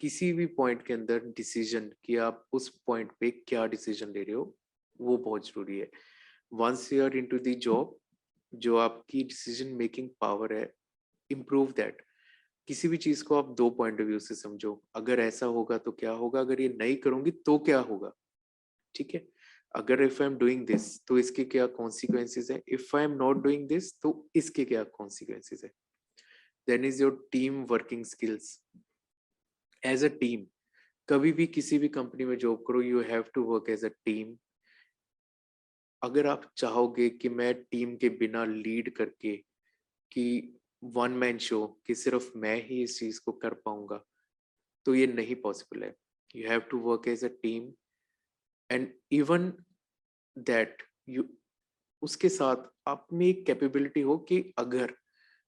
किसी भी पॉइंट के अंदर डिसीजन, कि आप उस पॉइंट पे क्या डिसीजन ले रहे हो, वो बहुत जरूरी है। Once you are into the job, जो आपकी डिसीजन मेकिंग पावर है, इम्प्रूव दैट। किसी भी चीज को आप दो पॉइंट ऑफ व्यू से समझो, अगर ऐसा होगा तो क्या होगा, अगर ये नहीं करूंगी तो क्या होगा, ठीक है। अगर if I am doing this तो इसके क्या कॉन्सिक्वेंसेस है, if I am not doing this तो इसके क्या कॉन्सिक्वेंसेस है। Then is your team working skills. As a team, कभी भी किसी भी कंपनी में जॉब करो, you have to work as a team. अगर आप चाहोगे कि मैं टीम के बिना लीड करके, कि वन मैन शो, कि सिर्फ मैं ही इस चीज को कर पाऊंगा, तो ये नहीं पॉसिबल है। You have to work as a team, and even that you, उसके साथ आप में एक कैपेबिलिटी हो कि अगर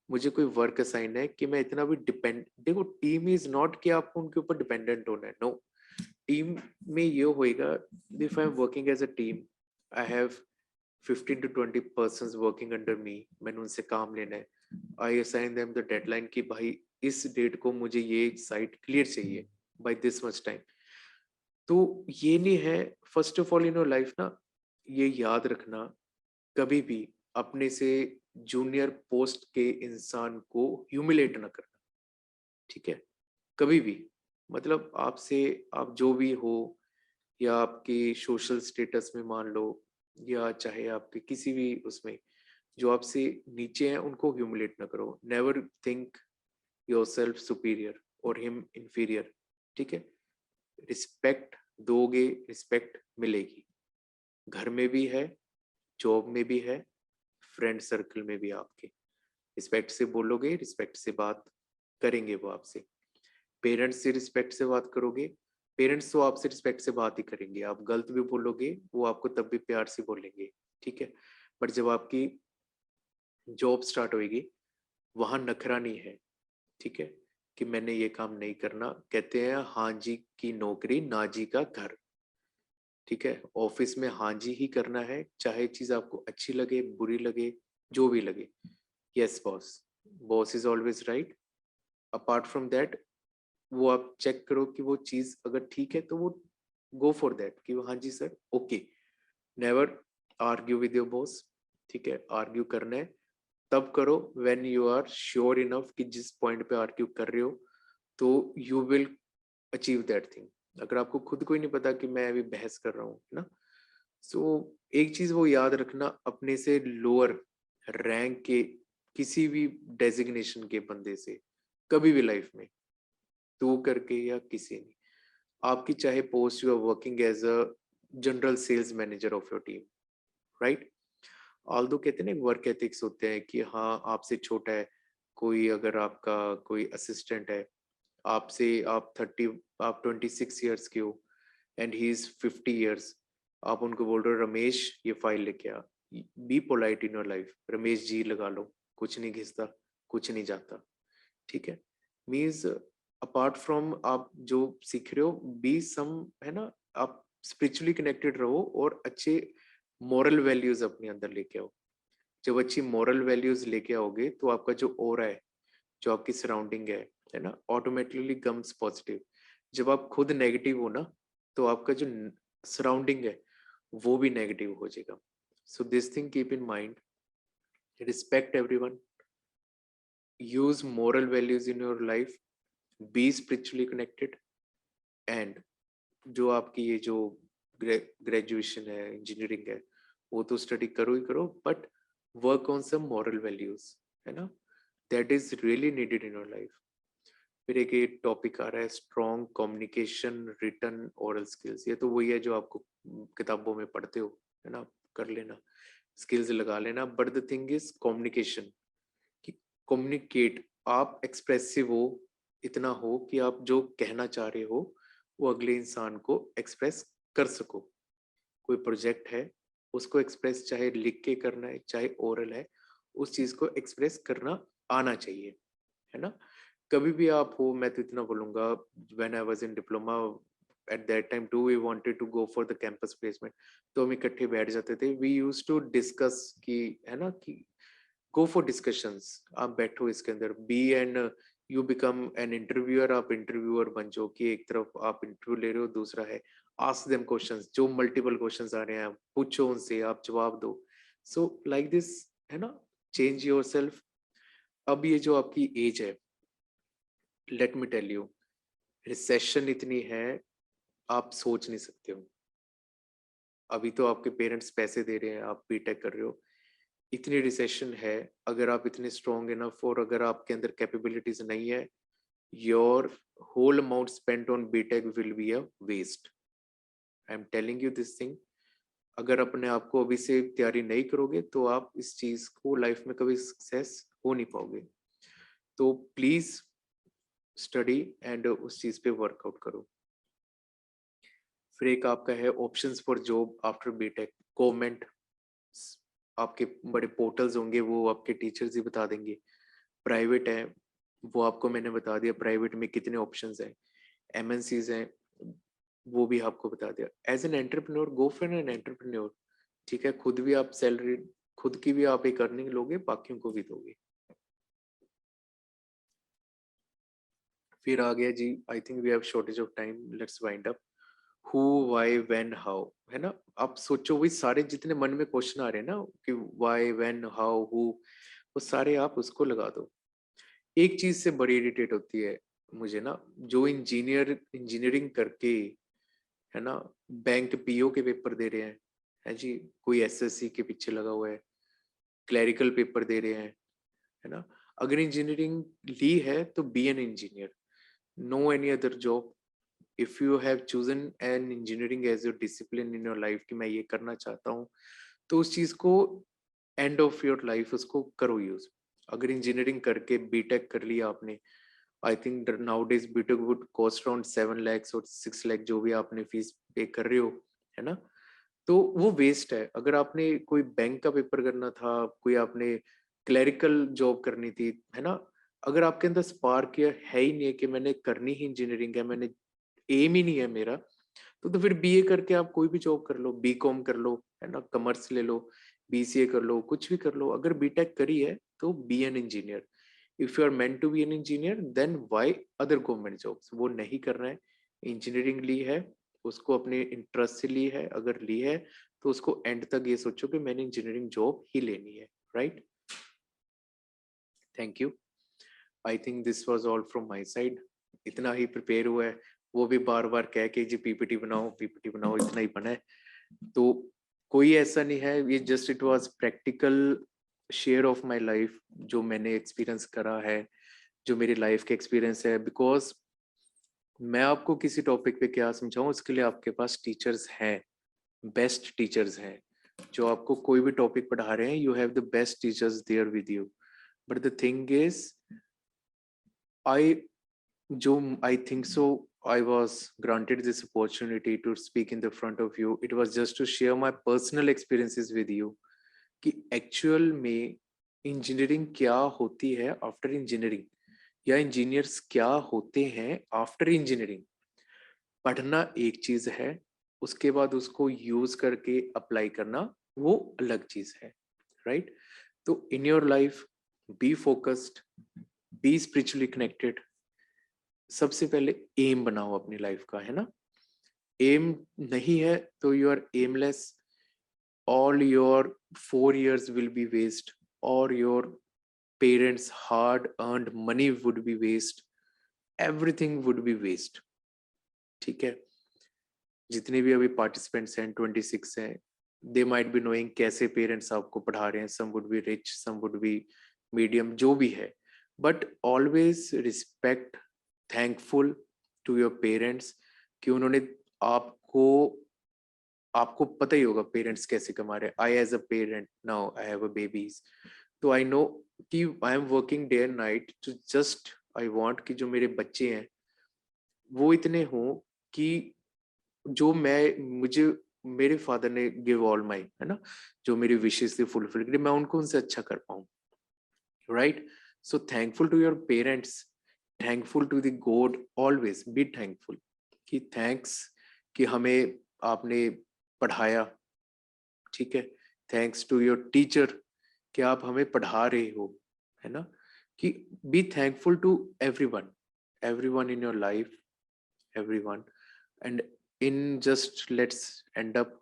मुझे कोई वर्क असाइन है, कि मैं इतना भी डिपेंड, देखो टीम इज नॉट कि आपको उनके ऊपर डिपेंडेंट होना है, नो। टीम में ये होएगा, if I am working as a team, I have 15 to 20 persons working under me, मैंने उनसे काम लेना है, I assign them the deadline, कि भाई इस डेट को मुझे ये साइट क्लियर चाहिए बाय दिस मच टाइम। तो ये नहीं है, first of all in your life ना, ये याद रखना, कभी भी अपने से जूनियर पोस्ट के इंसान को ह्यूमिलेट ना करना, ठीक है। कभी भी, मतलब आपसे, आप जो भी हो, या आपके सोशल स्टेटस में मान लो, या चाहे आपके किसी भी उसमें, जो आपसे नीचे हैं उनको ह्यूमिलेट ना करो। नेवर थिंक योरसेल्फ सुपीरियर और हिम इंफीरियर, ठीक है। रिस्पेक्ट दोगे, रिस्पेक्ट मिलेगी, घर में भी है, जॉब में भी है, फ्रेंड सर्कल में भी। आपके रिस्पेक्ट से बोलोगे, रिस्पेक्ट से बात करेंगे वो आपसे। पेरेंट्स से रिस्पेक्ट से बात करोगे, पेरेंट्स तो आपसे रिस्पेक्ट से बात ही करेंगे। आप गलत भी बोलोगे, वो आपको तब भी प्यार से बोलेंगे, ठीक है। बट जब आपकी जॉब स्टार्ट होगी, वहां नखरा नहीं है, ठीक है, कि मैंने ये काम नहीं करना। कहते हैं हाँ जी की नौकरी, ना जी का घर, ठीक है। ऑफिस में हाँ जी ही करना है, चाहे चीज आपको अच्छी लगे, बुरी लगे, जो भी लगे। Yes boss, boss is always right. Apart from that, वो आप चेक करो कि वो चीज अगर ठीक है तो वो गो फॉर दैट, कि वो हाँ जी sir, okay. Never argue with your boss, ठीक है। आर्ग्यू करना है तब करो when you are sure enough, कि जिस पॉइंट पे आर्ग्यू कर रहे हो तो you will achieve that thing. अगर आपको खुद को ही नहीं पता कि मैं अभी बहस कर रहा हूँ ना, सो एक चीज वो याद रखना, अपने से लोअर रैंक के किसी भी डेजिग्नेशन के बंदे से कभी भी लाइफ में, तू करके या किसी ने, आपकी चाहे post, you are working as a general sales manager of your team, right. Although कहते हैं ना वर्क एथिक्स होते हैं, कि हाँ आपसे छोटा है कोई, अगर आपका कोई असिस्टेंट है, आपसे आप 30, आप 26 ईयर्स के हो, एंड ही इज 50 ईयर्स, आप उनको बोल रहे हो रमेश ये फाइल लेके आ, be polite in your life, Ramesh ji लगा लो, कुछ नहीं घिसता, कुछ नहीं जाता, ठीक है। मीन्स अपार्ट फ्रॉम आप जो सीख रहे हो, बी सम, है ना, आप स्पिरिचुअली कनेक्टेड रहो, और अच्छे मॉरल वैल्यूज अपने अंदर लेके आओ। जब अच्छी मॉरल वैल्यूज लेके आओगे तो आपका जो ऑरा है, जो आपकी सराउंडिंग है ना, ऑटोमेटिकली कम्स पॉजिटिव। जब आप खुद नेगेटिव हो ना, तो आपका जो सराउंडिंग है वो भी नेगेटिव हो जाएगा। So this thing keep in mind, respect everyone, use moral values in your life, be spiritually connected, and जो आपकी ये जो ग्रेजुएशन है, इंजीनियरिंग है, वो तो स्टडी करो ही करो, but work on some moral values, है ना, that is really needed in your life. फिर एक टॉपिक आ रहा है strong communication, written, oral skills. ये तो वही है जो आपको किताबों में पढ़ते हो, है ना, कर लेना, स्किल्स लगा लेना। But the thing is communication, कि कम्युनिकेट, आप एक्सप्रेसिव हो, इतना हो कि आप जो कहना चाह रहे हो वो अगले इंसान को एक्सप्रेस कर सको। कोई प्रोजेक्ट है, उसको एक्सप्रेस चाहे लिख के करना है चाहे ओरल है, उस चीज को एक्सप्रेस करना आना चाहिए, है ना। कभी भी आप हो, मैं तो इतना बोलूंगा, when I was in diploma at that time too, we wanted to go for the campus placement, तो हम इकट्ठे बैठ जाते थे, वी यूज्ड टू डिस्कस कि, है ना, कि गो फॉर डिस्कशंस। आप बैठो इसके अंदर, be and you become an interviewer, आप इंटरव्यूअर बन जाओ, कि एक तरफ आप इंटरव्यू ले रहे हो, दूसरा है आस्क देम क्वेश्चंस, जो मल्टीपल क्वेश्चंस आ रहे हैं पूछो उनसे, आप जवाब दो। सो लाइक दिस, है ना, चेंज योरसेल्फ। अब ये जो आपकी एज है, let me tell you, recession इतनी है आप सोच नहीं सकते हो। अभी तो आपके पेरेंट्स पैसे दे रहे हैं, आप बीटेक कर रहे हो, इतनी रिसेशन है। अगर आप इतने स्ट्रॉन्ग इनफ, और अगर आपके अंदर कैपेबिलिटीज नहीं है, your whole amount spent on BTech will be a waste. I am telling you this thing. अगर अपने आप को अभी से तैयारी नहीं करोगे तो आप इस चीज को लाइफ में कभी सक्सेस हो नहीं पाओगे। तो प्लीज स्टडी एंड उस चीज पे वर्कआउट करो। फिर एक आपका है options for job after BTech. Government, आपके बड़े पोर्टल्स होंगे, वो आपके टीचर्स ही बता देंगे। प्राइवेट है, वो आपको मैंने बता दिया प्राइवेट में कितने ऑप्शंस हैं। एमएनसीज हैं, वो भी आपको बता दिया। As an entrepreneur, go for an entrepreneur, ठीक है, खुद भी आप सैलरी, खुद की भी आप एक अर्निंग लोगे, बाकियों को भी दोगे। फिर आ गया जी, I think we have shortage of time, let's wind up. Who, why, when, how, है ना। आप सोचो, वही सारे जितने मन में क्वेश्चन आ रहे हैं ना, कि व्हाई, व्हेन, हाउ, हु, वो सारे आप उसको लगा दो। एक चीज से बड़ी इरिटेट होती है मुझे ना, जो इंजीनियरिंग करके, है ना, बैंक पीओ के पेपर दे रहे हैं, है जी, कोई एसएससी के पीछे लगा हुआ है, क्लरिकल पेपर दे रहे हैं, है ना। अगर इंजीनियरिंग ली है तो be an engineer, no any other job. If you have chosen an engineering as your discipline in your life, कि मैं ये करना चाहता हूँ, तो उस चीज को एंड ऑफ योर लाइफ उसको करो यूज। अगर इंजीनियरिंग करके बीटेक कर लिया आपने, I think nowadays BTech would cost around 7 lakhs और 6 lakh, जो भी आपने फीस पे कर रहे हो, है ना, तो वो वेस्ट है। अगर आपने कोई बैंक का पेपर करना था, कोई आपने क्लरिकल जॉब करनी थी, है ना, अगर आपके अंदर स्पार्क है ही नहीं है कि मैंने करनी ही इंजीनियरिंग है, मैंने एम ही नहीं है मेरा, तो फिर बीए करके आप कोई भी जॉब कर लो, बीकॉम कर लो, है ना, कॉमर्स ले लो, बीसीए कर लो, कुछ भी कर लो। अगर बीटेक करी है तो be an engineer. If you are meant to be an engineer, then why other government jobs, वो नहीं कर रहे हैं। इंजीनियरिंग ली है, उसको अपने इंटरेस्ट से ली है, अगर ली है तो उसको एंड तक ये सोचो कि मैंने इंजीनियरिंग जॉब ही लेनी है, right. Thank you, I think this was all from my side. इतना ही प्रिपेयर हुआ है, वो भी बार बार कह के जी पीपीटी बनाओ, पीपीटी बनाओ, इतना ही बना है। तो कोई ऐसा नहीं है, ये just it was practical share of my life, जो मैंने एक्सपीरियंस करा है, जो मेरी लाइफ के एक्सपीरियंस है। बिकॉज मैं आपको किसी टॉपिक पे क्या समझाऊं, उसके लिए आपके पास टीचर्स हैं, बेस्ट टीचर्स हैं, जो आपको कोई भी टॉपिक पढ़ा रहे हैं, you have the best teachers there with you. But the thing is, I जो I think so, I was granted this opportunity to speak in the front of you. It was just to share my personal experiences with you, कि actual में engineering क्या होती है after engineering, या engineers क्या होते हैं आफ्टर इंजीनियरिंग। पढ़ना एक चीज है, उसके बाद उसको यूज करके अप्लाई करना वो अलग चीज है, राइट। तो in your life, be focused, be spiritually connected. सबसे पहले एम बनाओ अपनी लाइफ का, है ना। एम नहीं है तो you are aimless, all your 4 years will be waste, और your parents hard earned money would be waste, everything would be waste, ठीक है। जितने भी अभी पार्टिसिपेंट्स हैं, 26 हैं, दे माइट बी नोइंग कैसे पेरेंट्स आपको पढ़ा रहे हैं, some would be rich, some would be medium, जो भी है, but always respect, thankful to your parents कि उन्होंने आपको, आपको पता ही होगा पेरेंट्स कैसे कमा रहे हैं. I as a parent now I have a babies, तो आई नो कि I am working day and night to just I want कि जो मेरे बच्चे हैं वो इतने हों कि जो मुझे मेरे फादर ने गिव ऑल माई, है ना, जो मेरी विशेष थी फुलफिल करी, मैं उनको उनसे अच्छा कर पाऊँ. Right, so thankful to your parents, thankful to the God, always be thankful कि थैंक्स कि हमें आपने पढ़ाया. ठीक है, थैंक्स टू योर टीचर कि आप हमें पढ़ा रहे हो, है ना, कि be thankful to everyone, everyone in your life, everyone. And in just let's end up,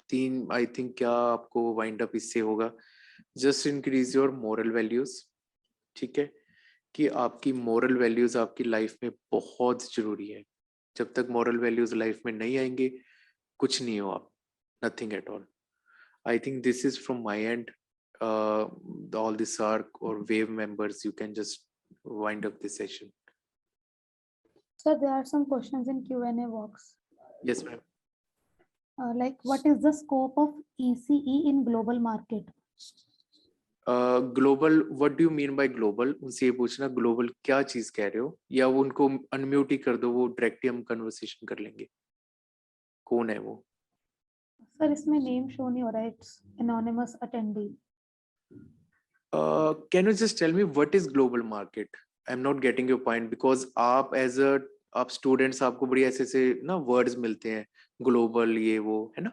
तीन आई थिंक क्या आपको वाइंड अप इससे होगा, just increase your moral values. ठीक है, कि आपकी मोरल वैल्यूज आपकी लाइफ में बहुत जरूरी है. जब तक मोरल वैल्यूज लाइफ में नहीं आएंगे कुछ नहीं हो आप, nothing at all. I think this is from my and. all the SARC or wave members, you can just wind up this session. Sir, there are some questions in Q&A box. Yes, ma'am. Like, what is the scope of ECE in global market? Global, what do you mean by global? उनसे ये पूछना global क्या चीज कह रहे हो, या वो उनको अनम्यूट ही कर दो, वो डायरेक्टली हम कन्वर्सेशन कर लेंगे. कौन है वो? सर इसमें नेम शो नहीं हो रहा है, it's anonymous attendee. Can you just tell me what is global market? I am not getting your point, because आप एज अ, आप स्टूडेंट्स, आपको बड़ी ऐसे ऐसे ना वर्ड्स मिलते हैं, ग्लोबल ये वो, है ना.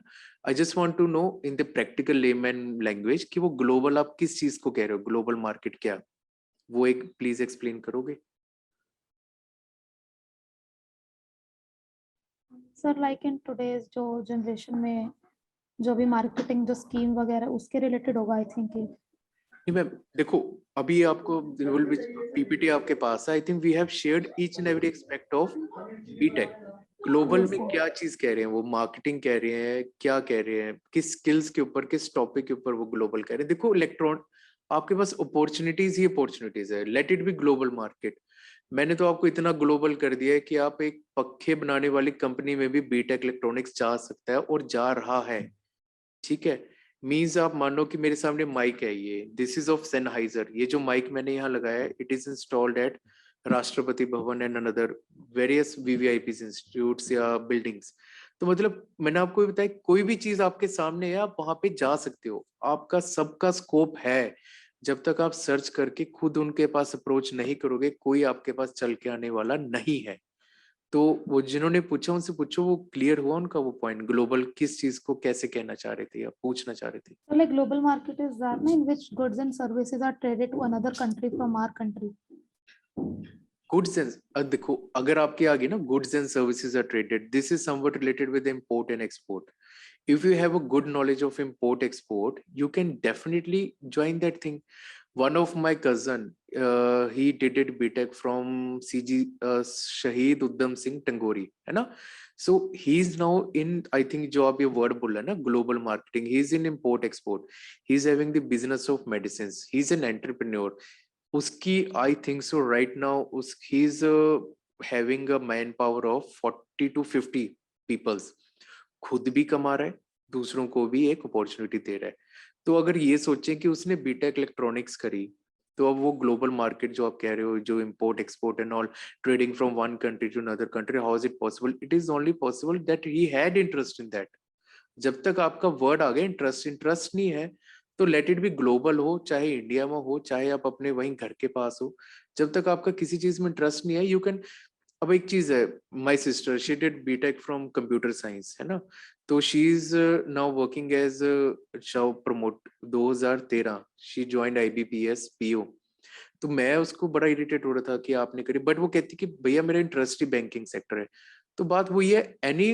I just want to know in the practical layman language कि वो ग्लोबल आप किस चीज को कह रहे हो, ग्लोबल मार्केट क्या, वो एक प्लीज एक्सप्लेन करोगे? सर लाइक इन टुडेज जो जनरेशन में जो भी मार्केटिंग जो स्कीम वगैरह उसके रिलेटेड होगा आई थिंक. नहीं मैम, देखो अभी आपको पीपीटी आपके पास है. I think we have shared each and every aspect of BTech. Global में क्या चीज कह रहे हैं वो, मार्केटिंग कह रहे हैं, क्या कह रहे हैं, किस स्किल्स के ऊपर, किस टॉपिक के ऊपर वो ग्लोबल कह रहे हैं. देखो इलेक्ट्रॉन, आपके पास अपॉर्चुनिटीज ही अपॉर्चुनिटीज है, late it B global market. मैंने तो आपको इतना ग्लोबल कर दिया है कि आप एक पखे बनाने वाली कंपनी में भी बीटेक इलेक्ट्रॉनिक्स जा सकता है और जा रहा है. ठीक है, मीन्स आप मानो कि मेरे सामने माइक है, ये दिस इज ऑफ सेनहाइजर. ये जो माइक मैंने यहाँ लगाया है, it is installed eight Rashtrapati Bhavan and another various VVIPs institutes या बिल्डिंग्स. तो मतलब मैंने आपको ये बताया, कोई भी चीज आपके सामने है आप वहां पे जा सकते हो, आपका सबका स्कोप है. जब तक आप सर्च करके खुद उनके पास अप्रोच नहीं करोगे, कोई आपके पास चल के आने वाला नहीं है. तो वो जिन्होंने पूछा उनसे पूछो, वो क्लियर हुआ उनका वो पॉइंट, ग्लोबल किस चीज को कैसे कहना चाह रहे थे या पूछना चाह रहे थे. So like global market is that in which goods and services are traded to another country from our country. Goods and, देखो अगर आपके आगे ना goods and services are traded, this is something related with import and export. if you have a good knowledge of import export, you can definitely join that thing. One of my cousin, he did it BTech from CG, Shahid Udham Singh Tangori, है ना. So he's now in, I think जो आप ये word बोला ना global marketing, he's in import export. He's having the business of medicines. He's an entrepreneur. उसकी I think so right now he's having a manpower of 40 to 50 peoples. खुद भी कमा रहा है, दूसरों को भी एक अपॉर्चुनिटी दे रहा है. तो अगर ये सोचें कि उसने बीटेक इलेक्ट्रॉनिक्स करी, तो अब वो ग्लोबल मार्केट जो आप कह रहे हो, जो import export and all, trading from one country to another country, how is it possible? It is only possible that he had interest in that. जब तक आपका वर्ड आ गया इंटरेस्ट नहीं है, तो लेट इट बी ग्लोबल हो, चाहे India में हो, चाहे आप अपने वहीं घर के पास हो. जब तक आपका किसी चीज में इंटरेस्ट नहीं है, यू कैन. अब एक चीज है, my sister she did BTech from computer science, है ना. तो she is now working as show promote 2013 she joined IBPS PO. तो मैं उसको बड़ा इरिटेट हो रहा था कि आपने करी, बट वो कहती कि भैया मेरा इंटरेस्ट ही बैंकिंग सेक्टर है. तो बात वही है, एनी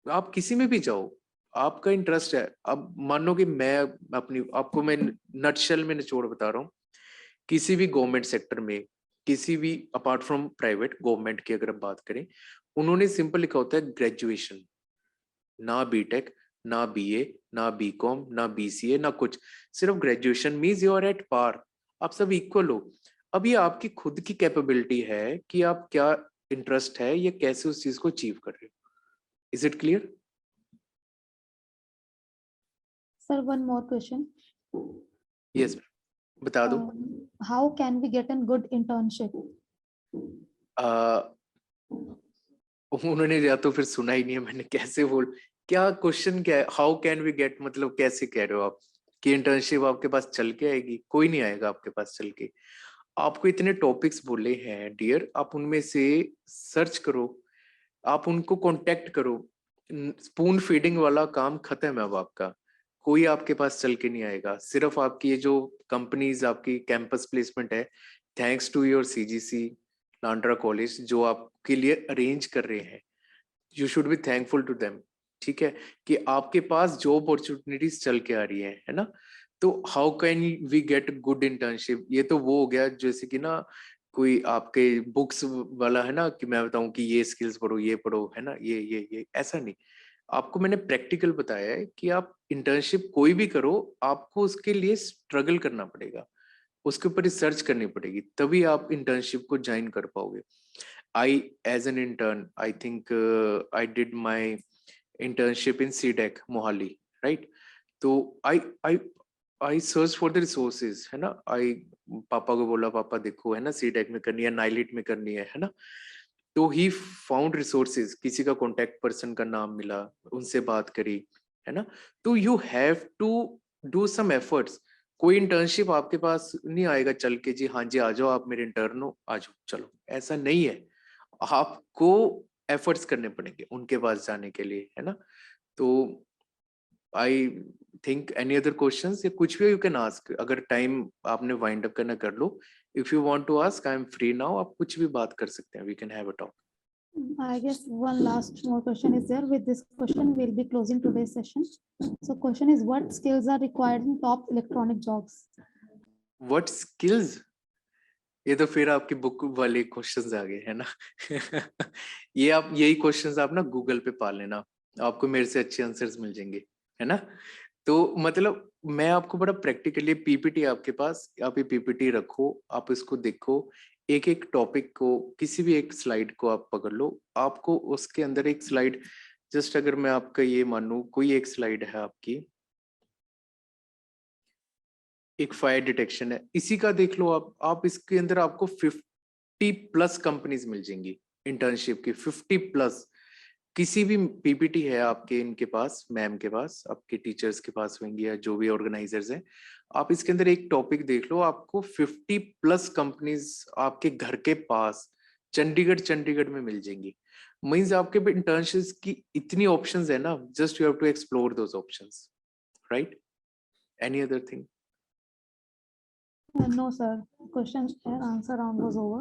आप किसी में भी जाओ, आपका इंटरेस्ट है. अब मान लो कि मैं अपनी, आपको मैं नटशेल में निचोड़ बता रहा हूँ, किसी भी गवर्नमेंट सेक्टर में, किसी भी अपार्ट फ्रॉम प्राइवेट, गवर्नमेंट की अगर आप बात करें, उन्होंने सिंपल लिखा होता है ग्रेजुएशन, ना बीटेक ना BA, ना BCom, ना BCA, ना कुछ, सिर्फ graduation means you are at par, आप सब इक्वल हो। अब ये आपकी खुद की कैपेबिलिटी है कि आप क्या इंटरेस्ट है या कैसे उस चीज को अचीव कर रहे हो। Is it clear? Sir, one more question. Yes, बता दो। How can we get a good internship? उन्होंने या तो फिर सुना ही नहीं है मैंने कैसे बोल, क्या क्वेश्चन क्या है, हाउ कैन वी गेट, मतलब कैसे कह रहे हो आप कि इंटर्नशिप आपके पास चल के आएगी? कोई नहीं आएगा आपके पास चल के। आपको इतने टॉपिक्स बोले हैं डियर, आप उनमें से सर्च करो, आप उनको कांटेक्ट करो। स्पून फीडिंग वाला काम खत्म है अब आपका, कोई आपके पास चल के नहीं आएगा। सिर्फ आपकी ये जो कंपनीज आपकी कैंपस प्लेसमेंट है, thanks to your CGC Landran college जो आपके लिए अरेंज कर रहे हैं, you should be thankful to them. ठीक है, कि आपके पास जॉब अपॉर्चुनिटीज चल के आ रही है ना। तो how can we get good internship, ये तो वो हो गया जैसे कि ना कोई आपके बुक्स वाला है ना, कि मैं बताऊं कि ये स्किल्स पढ़ो, ये पढ़ो, है ना, ये ऐसा नहीं। आपको मैंने प्रैक्टिकल बताया है कि आप इंटर्नशिप कोई भी करो, आपको उसके लिए स्ट्रगल करना पड़ेगा, उसके ऊपर रिसर्च करनी पड़ेगी, तभी आप इंटर्नशिप को ज्वाइन कर पाओगे। I, as an intern, I think I did my internship in CDEC Mohali, right? तो I search for the resources, है ना। पापा को बोला, पापा देखो, है ना, CDEC में करनी है, नाइलिट में करनी है ना। तो ही फाउंड रिसोर्सेज, किसी का कॉन्टेक्ट पर्सन का नाम मिला, उनसे बात करी, है ना। तो you have to do some efforts. कोई इंटर्नशिप आपके पास नहीं आएगा चल के, जी हाँ जी आ जाओ आप मेरे इंटर्न हो, आ जाओ, चलो, ऐसा नहीं है। आपको एफर्ट्स करने पड़ेंगे उनके पास जाने के लिए, है ना। तो I think any other questions या कुछ भी यू कैन आस्क, अगर टाइम आपने वाइंड अप करना कर लो। If you want to ask, I am free now, आप कुछ भी बात कर सकते हैं, we can have a talk. I guess one last more question is there. With this question, we'll be closing today's session. So question is, what skills are required in top electronic jobs? What skills, ये तो फिर आपकी book वाले questions आ गए, है ना। ये आप यही क्वेश्चंस आप ना गूगल पे पा लेना, आपको मेरे से अच्छे आंसर्स मिल जाएंगे, है ना। तो मतलब मैं आपको बड़ा प्रैक्टिकली, PPT आपके पास, आप ये PPT रखो, आप इसको देखो, एक एक टॉपिक को, किसी भी एक स्लाइड को आप पकड़ लो, आपको उसके अंदर एक स्लाइड, जस्ट अगर मैं आपका ये मानूं, कोई एक स्लाइड है आपकी, एक फायर डिटेक्शन है, इसी का देख लो आप इसके अंदर आपको 50+ कंपनीज मिल जाएंगी इंटर्नशिप की, 50+। किसी भी PPT है आपके, इनके पास, मैम के पास, आपके टीचर्स के पास होंगे या जो भी ऑर्गेनाइजर्स हैं, आप इसके अंदर एक टॉपिक देख लो, आपको 50+ कंपनीज आपके घर के पास चंडीगढ़ में मिल जाएंगी। मींस आपके पे इंटर्नशिप्स की इतनी ऑप्शंस है ना, just you have to explore those options, right. Any other thing? No, sir. Question and answer round was over.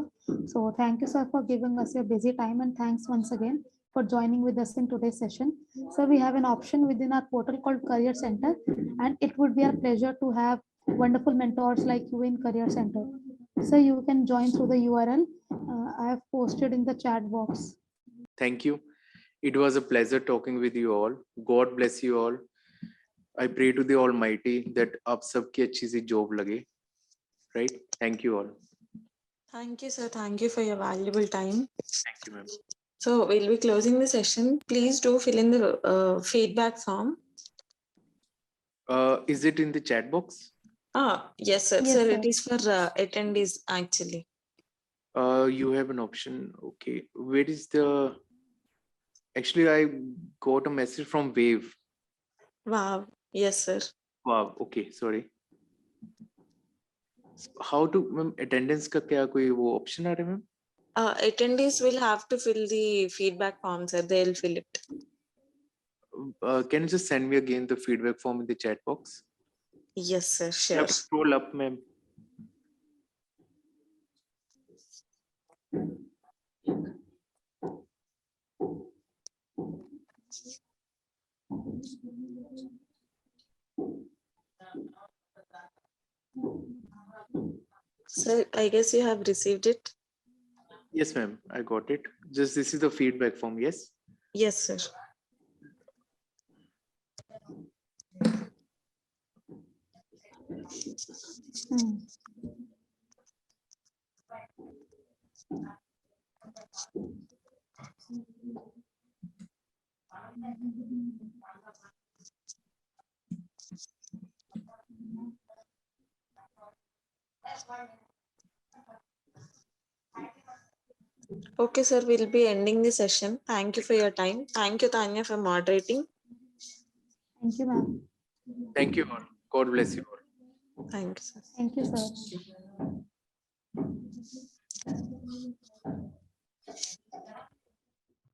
So thank you, sir, for giving us your busy time, and thanks once again for joining with us in today's session. Sir, we have an option within our portal called Career Center, and it would be our pleasure to have wonderful mentors like you in Career Center. So you can join through the URL I have posted in the chat box. Thank you. It was a pleasure talking with you all. God bless you all. I pray to the Almighty that आप सबकी अच्छी सी job लगे, right? Thank you all. Thank you, sir. Thank you for your valuable time. Thank you, ma'am. So we'll be closing the session. Please do fill in the feedback form. Is it in the chat box? Yes, sir. Yes, Sir, sir. it is for attendees actually. You have an option. Okay. Where is the? Actually, I got a message from Wave. Wow. Yes, sir. Wow. Okay. Sorry. How to, ma'am, attendance का क्या कोई वो option आ रहा है, ma'am? Attendees will have to fill the feedback form, sir. They'll fill it. Can you just send me again the feedback form in the chat box? Yes, sir. You Sure. have to scroll up, ma'am. Sir, I guess you have received it. Yes, ma'am. I got it. Just this is the feedback form. Yes. Yes, sir. Okay, sir, we'll be ending the session. Thank you for your time. Thank you, Tanya, for moderating. Thank you, ma'am. Thank you all. God bless you all. Thank you, sir. Thank you, sir.